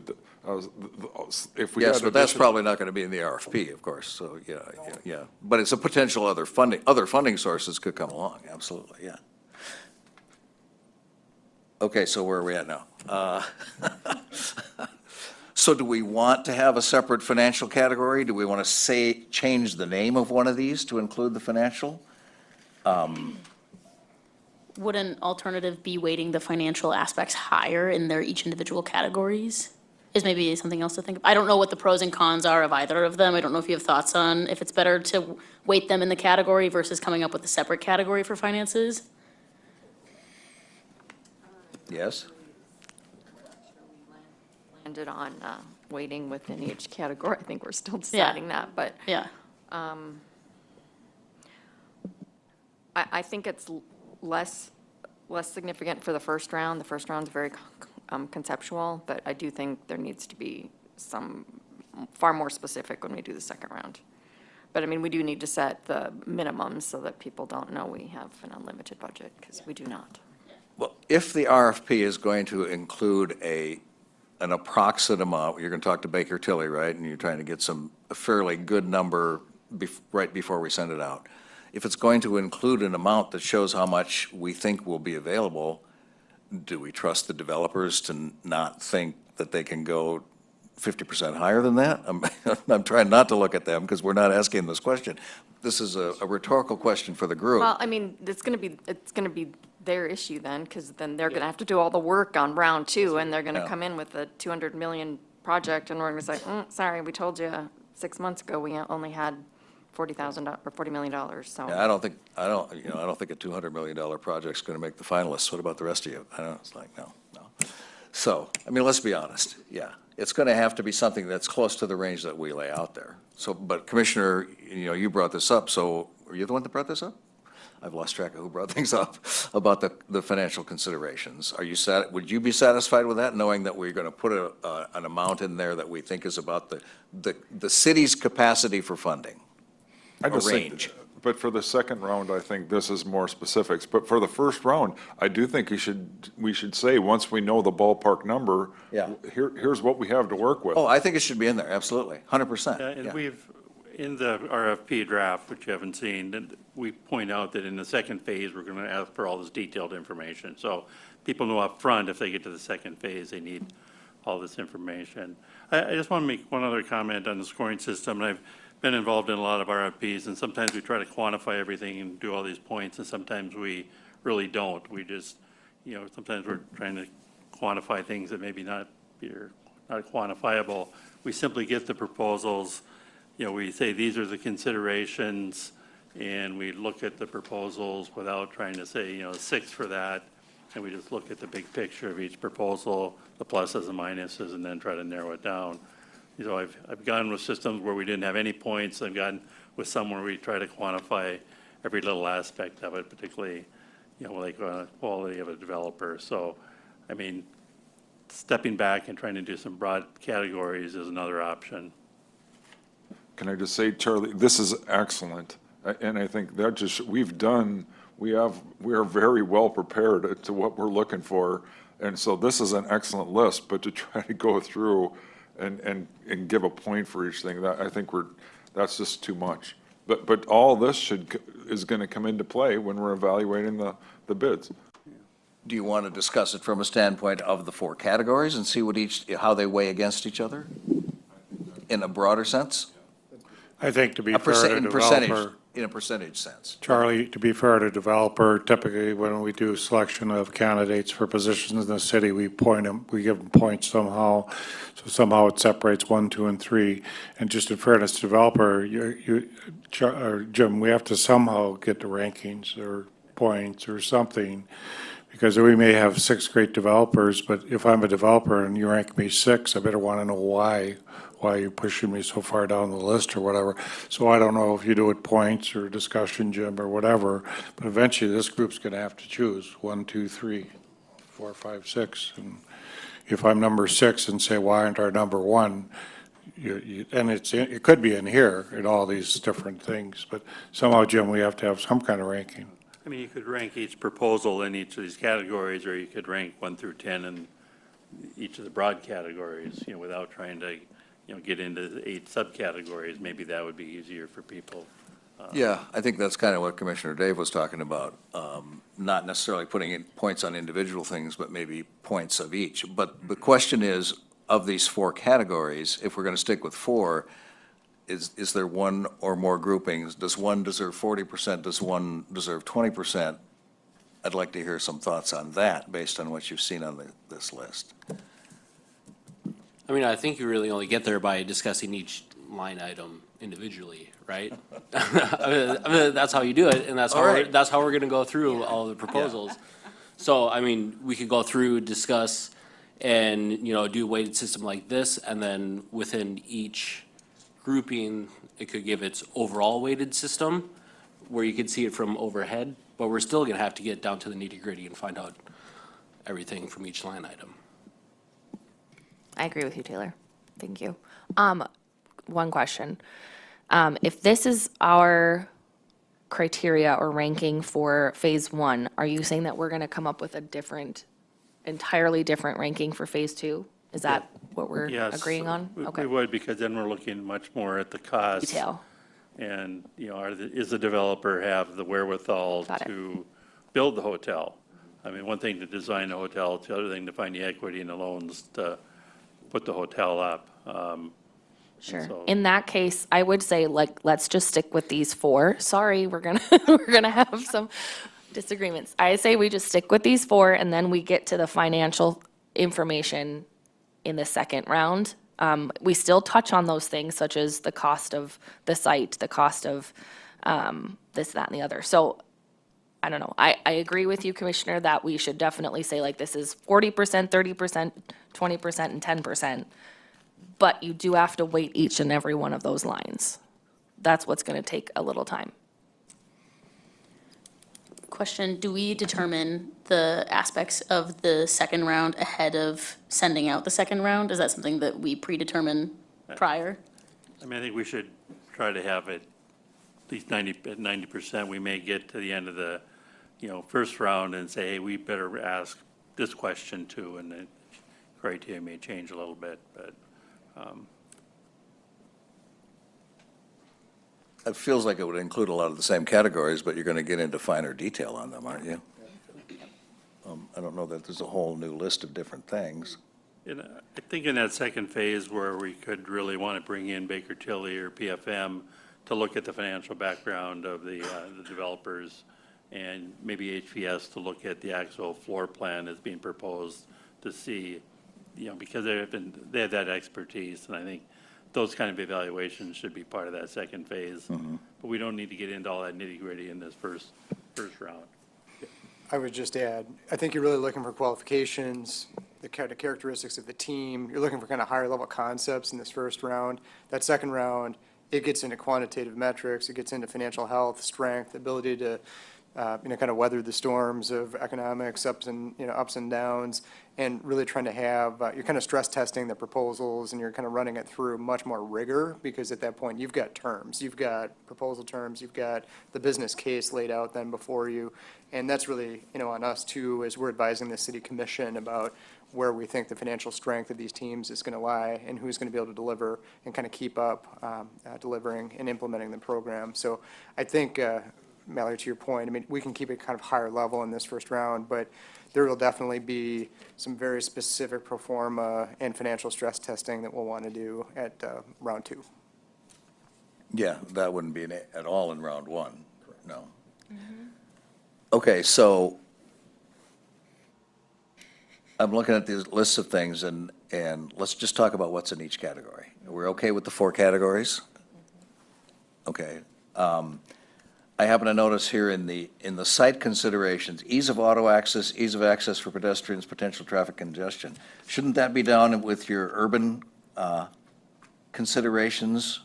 if we had.
Yes, but that's
addition-
probably not going to be in the RFP, of course, so, yeah. But it's a potential other funding sources could come along, absolutely, yeah. Okay, so where are we at now? So do we want to have a separate financial category? Do we want to change the name of one of these to include the financial?
Would an alternative be weighting the financial aspects higher in their each individual categories? Is maybe something else to think of. I don't know what the pros and cons are of either of them. I don't know if you have thoughts on if it's better to weight them in the category versus coming up with a separate category for finances.
Yes?
Landed on weighting within each category. I think we're still deciding that, but
Yeah.
I think it's less significant for the first round. The first round's very conceptual, but I do think there needs to be some far more specific when we do the second round. But I mean, we do need to set the minimums so that people don't know we have an unlimited budget, because we do not.
Well, if the RFP is going to include an approximate amount, you're going to talk to Baker Tilly, right? And you're trying to get a fairly good number right before we send it out. If it's going to include an amount that shows how much we think will be available, do we trust the developers to not think that they can go 50% higher than that? I'm trying not to look at them because we're not asking this question. This is a rhetorical question for the group.
Well, I mean, it's going to be their issue then, because then they're going to have to do all the work on round two, and they're going to
Yeah.
come in with a 200 million project, and we're going to say, sorry, we told you 6 months ago we only had $40,000 or $40 million, so.
Yeah, I don't think a $200 million project's going to make the finalists. What about the rest of you? I don't know, it's like, no. So, I mean, let's be honest, yeah. It's going to have to be something that's close to the range that we lay out there. So, but Commissioner, you brought this up, so are you the one that brought this up? I've lost track of who brought things up about the financial considerations. Would you be satisfied with that, knowing that we're going to put an amount in there that we think is about the city's capacity for funding?
I just think,
range.
but for the second round, I think this is more specifics. But for the first round, I do think we should say, once we know the ballpark number,
Yeah.
here's what we have to work with.
Oh, I think it should be in there, absolutely, 100%.
And
yeah.
we've, in the RFP draft, which you haven't seen, and we point out that in the second phase, we're going to ask for all this detailed information. So people know up front, if they get to the second phase, they need all this information. I just want to make one other comment on the scoring system. And I've been involved in a lot of RFPs, and sometimes we try to quantify everything and do all these points, and sometimes we really don't. We just, sometimes we're trying to quantify things that maybe not quantifiable. We simply get the proposals, we say, these are the considerations, and we look at the proposals without trying to say, 6 for that, and we just look at the big picture of each proposal, the pluses and minuses, and then try to narrow it down. I've gone with systems where we didn't have any points. I've gone with some where we try to quantify every little aspect of it, particularly, like quality of a developer. So, I mean, stepping back and trying to do some broad categories is another option.
Can I just say, Charlie, this is excellent. And I think that just, we are very well prepared to what we're looking for. And so this is an excellent list, but to try to go through and give a point for each thing, that, I think that's just too much. But all this is going to come into play when we're evaluating the bids.
Do you want to discuss it from a standpoint of the 4 categories and see how they weigh against each other? In a broader sense?
I think to be
A
fair to developer,
in a percentage sense.
Charlie, to be fair to developer, typically when we do selection of candidates for positions in the city, we give them points somehow. So somehow it separates 1, 2, and 3. And just in fairness to developer, Jim, we have to somehow get the rankings or points or something. Because we may have 6 great developers, but if I'm a developer and you rank me 6, I better want to know why you're pushing me so far down the list or whatever. So I don't know if you do it points or discussion, Jim, or whatever, but eventually this group's going to have to choose 1, 2, 3, 4, 5, 6. And if I'm number 6 and say, why aren't our number 1? And it could be in here in all these different things, but somehow, Jim, we have to have some kind of ranking.
I mean, you could rank each proposal in each of these categories, or you could rank 1 through 10 in each of the broad categories, without trying to, get into 8 subcategories. Maybe that would be easier for people.
Yeah, I think that's kind of what Commissioner Dave was talking about. Not necessarily putting in points on individual things, but maybe points of each. But the question is, of these 4 categories, if we're going to stick with 4, is there one or more groupings? Does one deserve 40%? Does one deserve 20%? I'd like to hear some thoughts on that based on what you've seen on this list.
I mean, I think you really only get there by discussing each line item individually, right? I mean, that's how you do it, and that's
All right.
that's how we're gonna go through all the proposals. So, I mean, we could go through, discuss, and, do a weighted system like this, and then within each grouping, it could give its overall weighted system, where you could see it from overhead, but we're still gonna have to get down to the nitty-gritty and find out everything from each line item.
I agree with you, Taylor. Thank you. One question. If this is our criteria or ranking for phase 1, are you saying that we're going to come up with a entirely different ranking for phase 2? Is that what we're
Yes,
agreeing on?
We
Okay.
would, because then we're looking much more at the cost.
Detail.
And, is the developer have the wherewithal
Got it.
to build the hotel? I mean, one thing to design a hotel, it's the other thing to find the equity and the loans to put the hotel up.
Sure.
so-
In that case, I would say, let's just stick with these 4. Sorry, we're gonna, we're gonna have some disagreements. I say we just stick with these 4, and then we get to the financial information in the second round. We still touch on those things, such as the cost of the site, the cost of this, that, and the other. So, I don't know. I agree with you, Commissioner, that we should definitely say, this is 40%, 30%, 20%, and 10%. But you do have to weight each and every one of those lines. That's what's going to take a little time.
Question, do we determine the aspects of the second round ahead of sending out the second round? Is that something that we predetermine prior?
I mean, I think we should try to have it at least 90%. We may get to the end of the, first round and say, hey, we better ask this question too, and the criteria may change a little bit, but,
It feels like it would include a lot of the same categories, but you're going to get into finer detail on them, aren't you? I don't know that there's a whole new list of different things.
I think in that second phase where we could really want to bring in Baker Tilly or PFM to look at the financial background of the developers, and maybe HVS to look at the actual floor plan that's being proposed to see, because they have that expertise, and I think those kind of evaluations should be part of that second phase. But we don't need to get into all that nitty-gritty in this first round.
I would just add, I think you're really looking for qualifications, the characteristics of the team. You're looking for kind of higher level concepts in this first round. That second round, it gets into quantitative metrics, it gets into financial health, strength, ability to kind of weather the storms of economics, ups and downs, and really trying to have, you're kind of stress testing the proposals, and you're kind of running it through much more rigor, because at that point, you've got terms, you've got proposal terms, you've got the business case laid out then before you, and that's really, on us too, as we're advising the city commission about where we think the financial strength of these teams is going to lie, and who's going to be able to deliver and kind of keep up delivering and implementing the program. So I think, Mallory, to your point, I mean, we can keep it kind of higher level in this first round, but there will definitely be some very specific pro forma and financial stress testing that we'll want to do at round 2.
Yeah, that wouldn't be at all in round 1, no. Okay, so I'm looking at these lists of things, and let's just talk about what's in each category. We're okay with the 4 categories? Okay. I happen to notice here in the site considerations, ease of auto access, ease of access for pedestrians, potential traffic congestion. Shouldn't that be down with your urban considerations,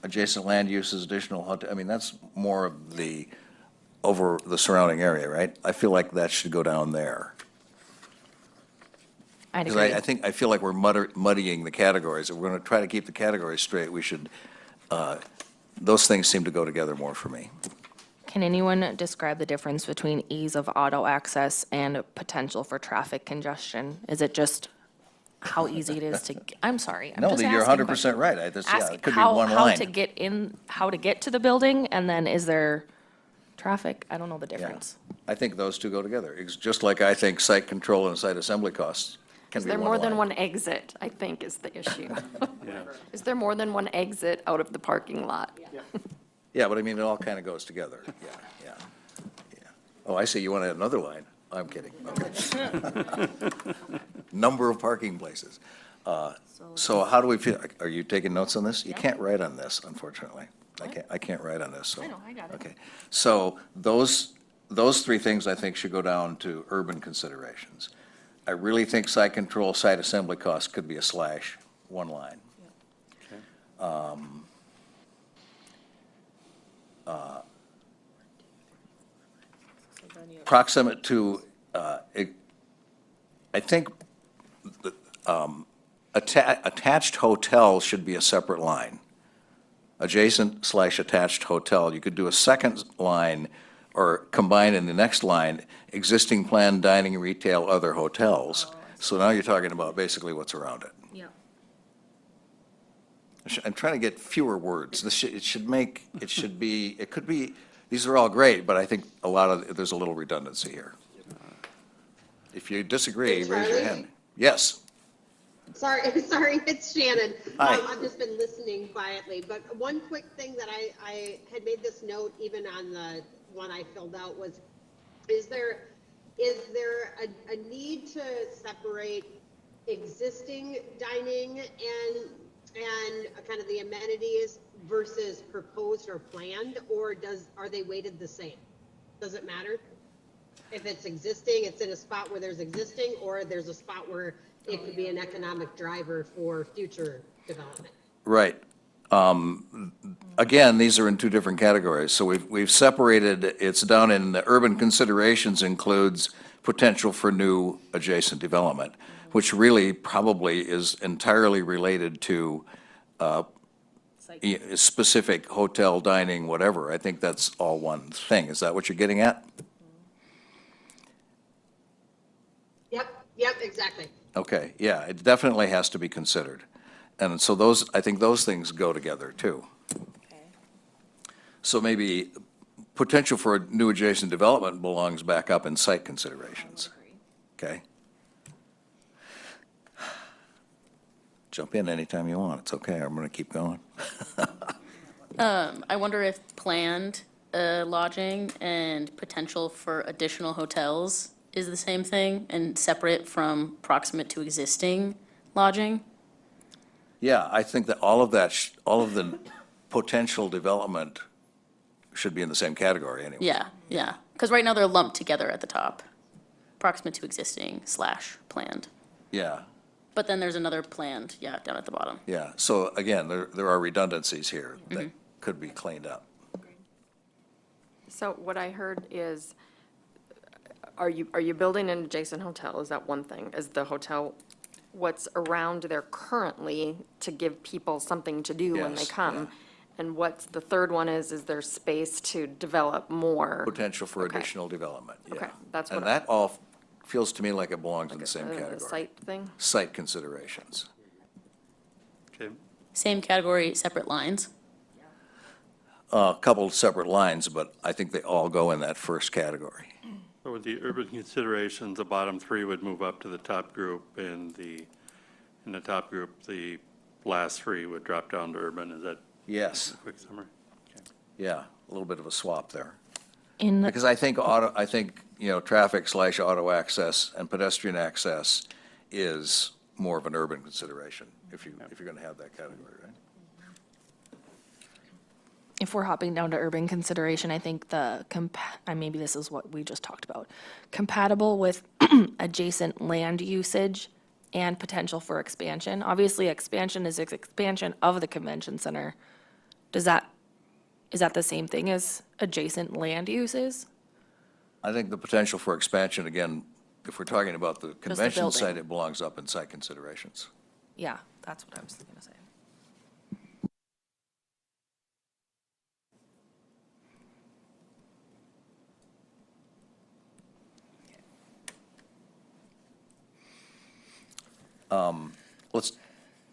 adjacent land uses, additional, I mean, that's more of the, over the surrounding area, right? I feel like that should go down there.
I'd
Because
agree.
I feel like we're muddying the categories. If we're going to try to keep the categories straight, we should, those things seem to go together more for me.
Can anyone describe the difference between ease of auto access and potential for traffic congestion? Is it just how easy it is to, I'm sorry, I'm
No,
just
you're
asking
100%
questions.
right. Yeah,
Ask
it could be
how-
one
How
line.
to get in, how to get to the building, and then is there traffic? I don't know the
Yeah.
difference.
I think those two go together. It's just like I think site control and site assembly costs can
Is
be
there
one
more than
line.
one exit, I think is the issue.
Yeah.
Is there more than one exit out of the parking lot?
Yeah, but I mean, it all kind of goes together. Yeah, yeah, yeah. Oh, I see, you want to add another line. I'm kidding. Okay. Number of parking places. So how do we feel? Are you taking notes on this? You can't write on this, unfortunately. I can't write on this, so.
I know, I got it.
Okay. So those 3 things I think should go down to urban considerations. I really think site control, site assembly costs could be a slash, one line. Proximate to, I think, attached hotel should be a separate line. Adjacent/attached hotel. You could do a second line, or combine in the next line, existing planned dining, retail, other hotels. So now you're talking about basically what's around it.
Yeah.
I'm trying to get fewer words. It should be, it could be, these are all great, but I think there's a little redundancy here. If you disagree,
Hey,
raise your
Charlie?
hand. Yes.
Sorry, it's Shannon.
Hi.
I've just been listening quietly, but one quick thing that I had made this note even on the one I filled out was, is there a need to separate existing dining and kind of the amenities versus proposed or planned, or are they weighted the same? Does it matter? If it's existing, it's in a spot where there's existing, or there's a spot where it could be an economic driver for future development.
Right. Again, these are in 2 different categories. So we've separated, it's down in the urban considerations includes potential for new adjacent development, which really probably is entirely related to specific hotel, dining, whatever. I think that's all one thing. Is that what you're getting at?
Yep, exactly.
Okay, yeah, it definitely has to be considered. And so I think those things go together too. So maybe potential for a new adjacent development belongs back up in site considerations. Okay? Jump in anytime you want, it's okay, I'm gonna keep going.
I wonder if planned lodging and potential for additional hotels is the same thing and separate from proximate to existing lodging?
Yeah, I think that all of the potential development should be in the same category anyway.
Yeah. Because right now they're lumped together at the top. Proximate to existing / planned.
Yeah,
But then there's another planned, down at the bottom.
yeah, so again, there are redundancies here that could be cleaned up.
So what I heard is, are you building an adjacent hotel? Is that one thing? Is the hotel, what's around there currently to give people something to do when they
Yes,
come?
yeah.
And what's the third one is there space to develop more?
Potential for
Okay.
additional development, yeah.
Okay, that's
And
what I-
that all feels to me like it belongs in the same
The
category.
site thing?
Site considerations.
Okay.
Same category, separate lines.
A couple separate lines, but I think they all go in that first category.
So with the urban considerations, the bottom three would move up to the top group, and in the top group, the last three would drop down to urban. Is that
Yes,
a quick summary?
yeah, a little bit of a swap there.
In,
Because I think traffic/auto access and pedestrian access is more of an urban consideration, if you're going to have that category, right?
if we're hopping down to urban consideration, I think maybe this is what we just talked about. Compatible with adjacent land usage and potential for expansion. Obviously, expansion is expansion of the convention center. Is that the same thing as adjacent land uses?
I think the potential for expansion, again, if we're talking about the convention site,
building.
it belongs up in site considerations.
Yeah, that's what I was gonna say.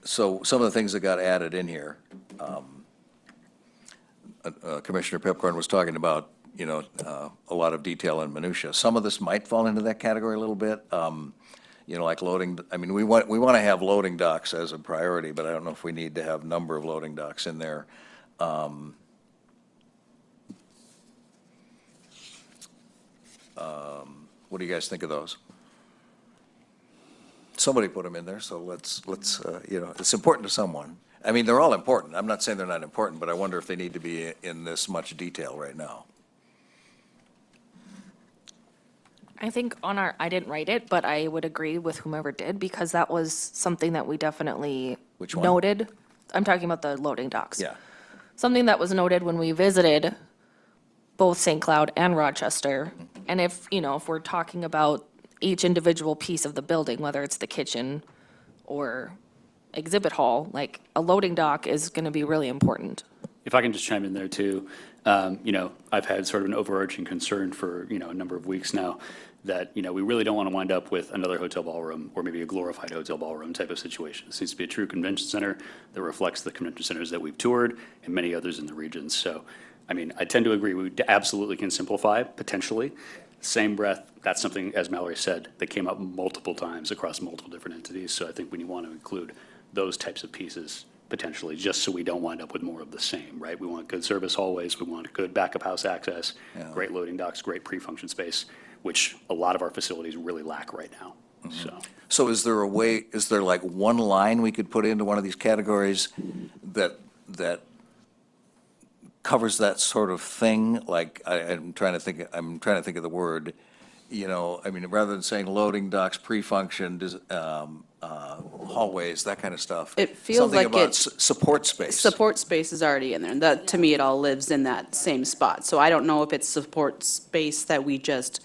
So some of the things that got added in here, Commissioner Pepcorn was talking about, a lot of detail and minutia. Some of this might fall into that category a little bit, like loading, we want to have loading docks as a priority, but I don't know if we need to have number of loading docks in there. What do you guys think of those? Somebody put them in there, so let's, it's important to someone. They're all important. I'm not saying they're not important, but I wonder if they need to be in this much detail right now.
I think I didn't write it, but I would agree with whomever did, because that was something that we definitely
Which one?
noted. I'm talking about the loading docks.
Yeah.
Something that was noted when we visited both St. Cloud and Rochester. And if we're talking about each individual piece of the building, whether it's the kitchen or exhibit hall, like a loading dock is going to be really important.
If I can just chime in there too, I've had sort of an overarching concern for, a number of weeks now that, we really don't want to wind up with another hotel ballroom or maybe a glorified hotel ballroom type of situation. This needs to be a true convention center that reflects the convention centers that we've toured and many others in the region. So, I tend to agree, we absolutely can simplify potentially. Same breath, that's something, as Mallory said, that came up multiple times across multiple different entities. So I think we want to include those types of pieces potentially, just so we don't wind up with more of the same, right? We want good service hallways, we want good backup house access, great loading docks, great pre-function space, which a lot of our facilities really lack right now, so.
So is there like one line we could put into one of these categories that covers that sort of thing? Like, I'm trying to think of the word, rather than saying loading docks, pre-function, hallways, that kind of stuff.
It feels
Something
like
about
it-
support space.
Support space is already in there, and that, to me, it all lives in that same spot. So I don't know if it's support space that we just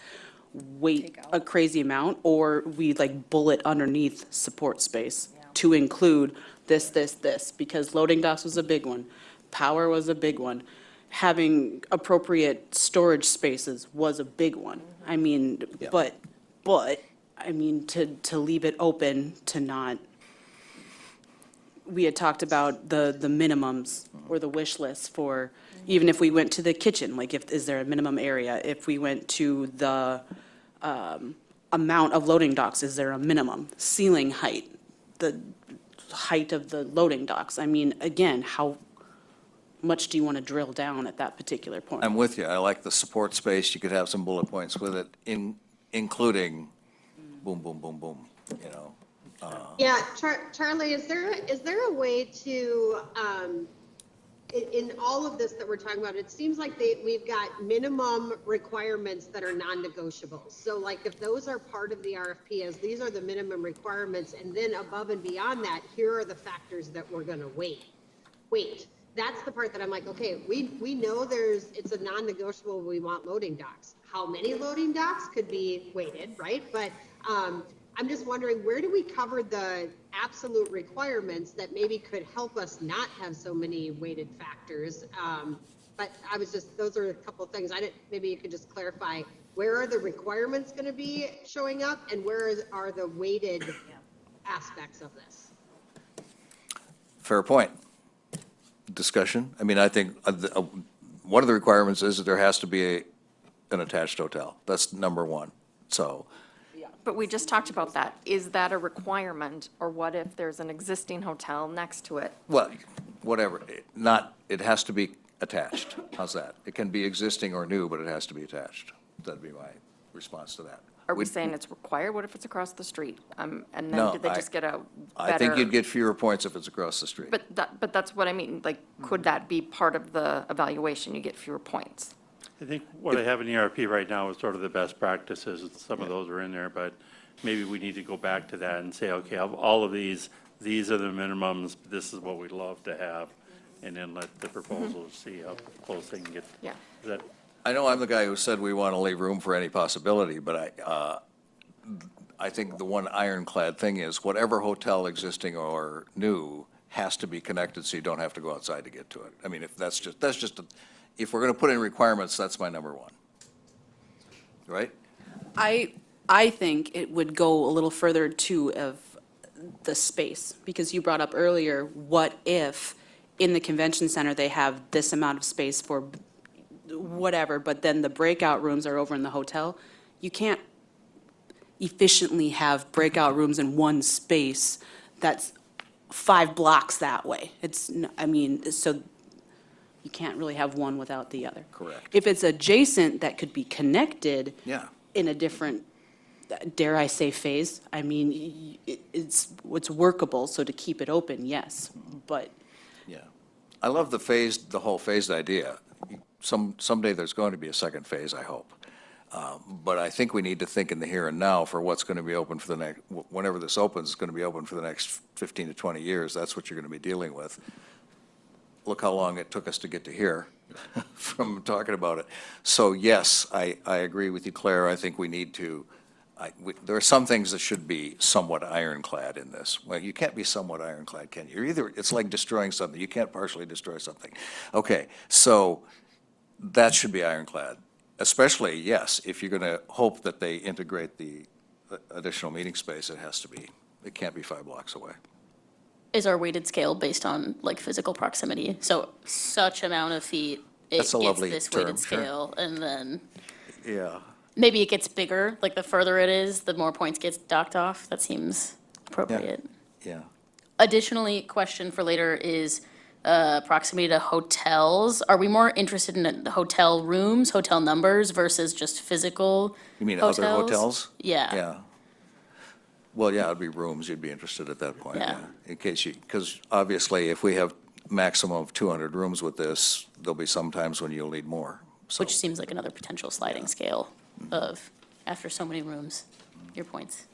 wait a crazy amount, or we like bullet underneath support space to include this, because loading docks was a big one, power was a big one, having appropriate storage spaces was a big one.
Yeah.
But, to leave it open, to not, we had talked about the minimums or the wish list for, even if we went to the kitchen, like is there a minimum area? If we went to the amount of loading docks, is there a minimum? Ceiling height, the height of the loading docks. Again, how much do you want to drill down at that particular point?
I'm with you. I like the support space. You could have some bullet points with it, including boom, boom, boom, boom,
Yeah, Charlie, is there a way to, in all of this that we're talking about, it seems like we've got minimum requirements that are non-negotiable. So like if those are part of the RFP, as these are the minimum requirements, and then above and beyond that, here are the factors that we're gonna wait. that's the part that I'm like, okay, we know it's a non-negotiable, we want loading docks. How many loading docks could be weighted, right? But, I'm just wondering, where do we cover the absolute requirements that maybe could help us not have so many weighted factors? But I was just, those are a couple of things. Maybe you could just clarify, where are the requirements going to be showing up and where are the weighted aspects of this?
Fair point. Discussion. I mean, I think one of the requirements is that there has to be an attached hotel. That's number one. So,
But we just talked about that. Is that a requirement, or what if there's an existing hotel next to it?
well, whatever, it has to be attached. How's that? It can be existing or new, but it has to be attached. That'd be my response to that.
Are we saying it's required? What if it's across the street? And
No,
then did they just get a
I think you'd
better?
get fewer points if it's across the street.
But that's what I mean, like, could that be part of the evaluation? You get fewer points?
I think what I have in ERP right now is sort of the best practices, and some of those are in there, but maybe we need to go back to that and say, okay, of all of these are the minimums, this is what we'd love to have, and then let the proposals see how close they can get.
Yeah.
Is that,
I know I'm the guy who said we want to leave room for any possibility, but I think the one ironclad thing is whatever hotel existing or new has to be connected so you don't have to go outside to get to it. I mean, if if we're going to put in requirements, that's my number one. Right?
I think it would go a little further too of the space, because you brought up earlier, what if in the convention center, they have this amount of space for whatever, but then the breakout rooms are over in the hotel? You can't efficiently have breakout rooms in one space that's 5 blocks that way. So you can't really have one without the other.
Correct.
If it's adjacent, that could be connected
Yeah.
in a different, dare I say, phase. I mean, it's workable, so to keep it open, yes, but
Yeah. I love the whole phased idea. Someday there's going to be a second phase, I hope. But I think we need to think in the here and now for what's going to be open for the next, whenever this opens, it's going to be open for the next 15 to 20 years. That's what you're going to be dealing with. Look how long it took us to get to here from talking about it. So yes, I agree with you, Claire. I think we need to, there are some things that should be somewhat ironclad in this. Well, you can't be somewhat ironclad, can you? It's like destroying something. You can't partially destroy something. Okay, so that should be ironclad. Especially, yes, if you're going to hope that they integrate the additional meeting space, it can't be 5 blocks away.
Is our weighted scale based on like physical proximity? So such amount of feet, it
That's a
gets
lovely
this
term,
weighted
sure.
scale, and then
Yeah.
maybe it gets bigger, like the further it is, the more points gets docked off. That seems appropriate.
Yeah.
Additionally, question for later is proximity to hotels. Are we more interested in the hotel rooms, hotel numbers versus just physical
You mean
hotels?
other hotels?
Yeah.
Yeah. Well, yeah, it'd be rooms you'd be interested at that point,
Yeah.
yeah. In case because obviously if we have maximum of 200 rooms with this, there'll be some times when you'll need more. So,
Which seems like another potential sliding scale of, after so many rooms, your points.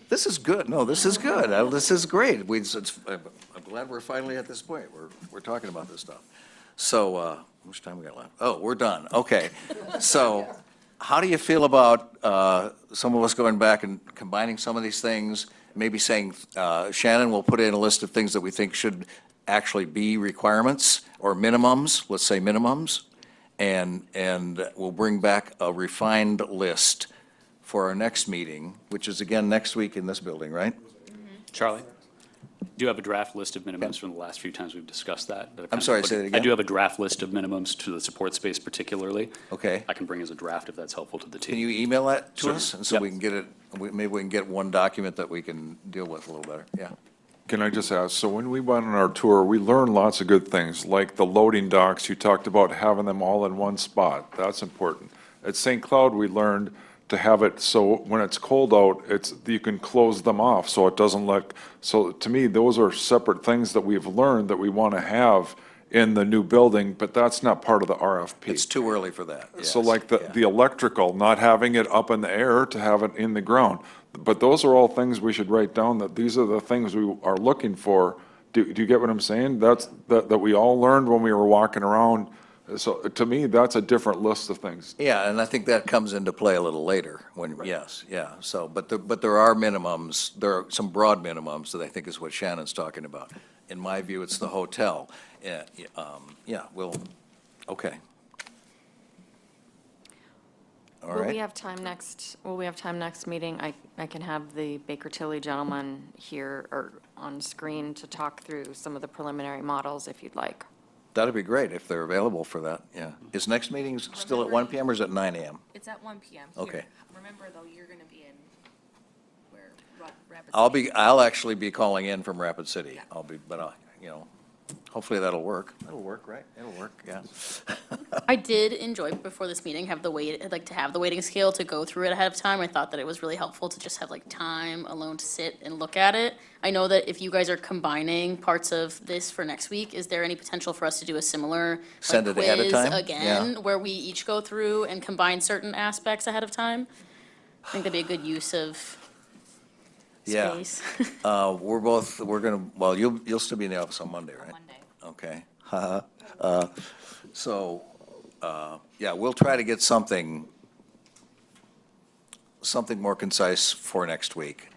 This is good. No, this is good. This is great. I'm glad we're finally at this point. We're talking about this stuff. So, how much time we got left? Oh, we're done. Okay. So, how do you feel about some of us going back and combining some of these things? Maybe saying, Shannon will put in a list of things that we think should actually be requirements or minimums, let's say minimums, and we'll bring back a refined list for our next meeting, which is again next week in this building, right?
Charlie? Do you have a draft list of minimums from the last few times we've discussed that? I've
I'm
kind of
sorry,
put-
say that
I
again?
do have a draft list of minimums to the support space particularly.
Okay.
I can bring as a draft if that's helpful to the team.
Can you email that to
Sure.
us? And so
Yep.
we can get it, maybe we can get one document that we can deal with a little better. Yeah.
Can I just ask, so when we went on our tour, we learned lots of good things, like the loading docks, you talked about having them all in one spot, that's important. At St. Cloud, we learned to have it so when it's cold out, you can close them off, so it doesn't so to me, those are separate things that we've learned that we want to have in the new building, but that's not part of the RFP.
It's too early for that.
So
yes,
like
yeah.
the electrical, not having it up in the air to have it in the ground, but those are all things we should write down, that these are the things we are looking for. Do you get what I'm saying? That we all learned when we were walking around. So to me, that's a different list of things.
Yeah, and I think that comes into play a little later, when, yes, yeah, so, but there are minimums, there are some broad minimums that I think is what Shannon's talking about. In my view, it's the hotel. Yeah, okay. All
Will we
right,
have time next meeting? I can have the Baker Tilly gentleman here or on screen to talk through some of the preliminary models if you'd like.
that'd be great if they're available for that, yeah. Is next meeting still at 1 PM or is it 9 AM?
It's at 1 PM.
Okay.
Remember, though, you're going to be in where, Rapid
I'll actually be calling in from Rapid City. Hopefully that'll work. It'll work, right? It'll work, yeah.
I did enjoy before this meeting have the waiting scale to go through it ahead of time. I thought that it was really helpful to just have like time alone to sit and look at it. I know that if you guys are combining parts of this for next week, is there any potential for us to do a similar like,
Send it ahead of
quiz
time?
again,
Yeah.
where we each go through and combine certain aspects ahead of time? I think that'd be a good use of
Yeah.
space.
We're gonna, well, you'll still be in the office on Monday, right?
Monday.
Okay. Yeah, we'll try to get something more concise for next week.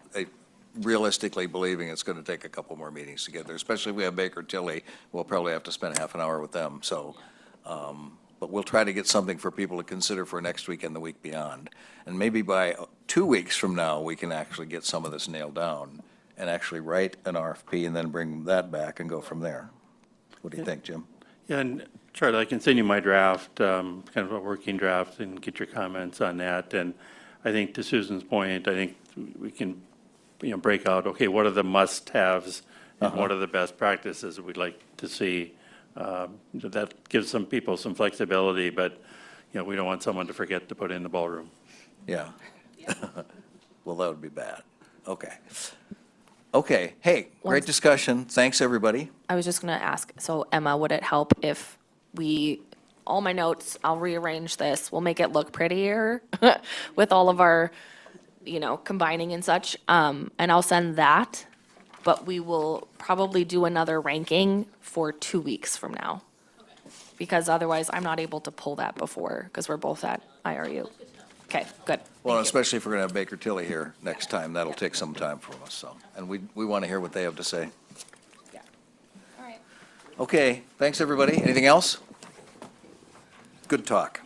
Realistically believing it's gonna take a couple more meetings to get there, especially if we have Baker Tilly. We'll probably have to spend half an hour with them, so. But we'll try to get something for people to consider for next week and the week beyond. And maybe by 2 weeks from now, we can actually get some of this nailed down and actually write an RFP and then bring that back and go from there. What do you think, Jim?
Yeah, and Charlie, I can send you my draft, kind of a working draft, and get your comments on that. And I think to Susan's point, I think we can, break out, okay, what are the must-haves and what are the best practices we'd like to see? That gives some people some flexibility, but, we don't want someone to forget to put in the ballroom.
Yeah. Well, that would be bad. Okay. Okay, hey, great discussion. Thanks, everybody.
I was just going to ask, so Emma, would it help if all my notes, I'll rearrange this, we'll make it look prettier with all of our, combining and such, and I'll send that, but we will probably do another ranking for 2 weeks from now. Because otherwise, I'm not able to pull that before, because we're both at IRU. Okay, good.
Well,
Thank you.
especially if we're going to have Baker Tilly here next time, that'll take some time from us, so. And we want to hear what they have to say.
Yeah. All right.
Okay, thanks, everybody. Anything else? Good talk.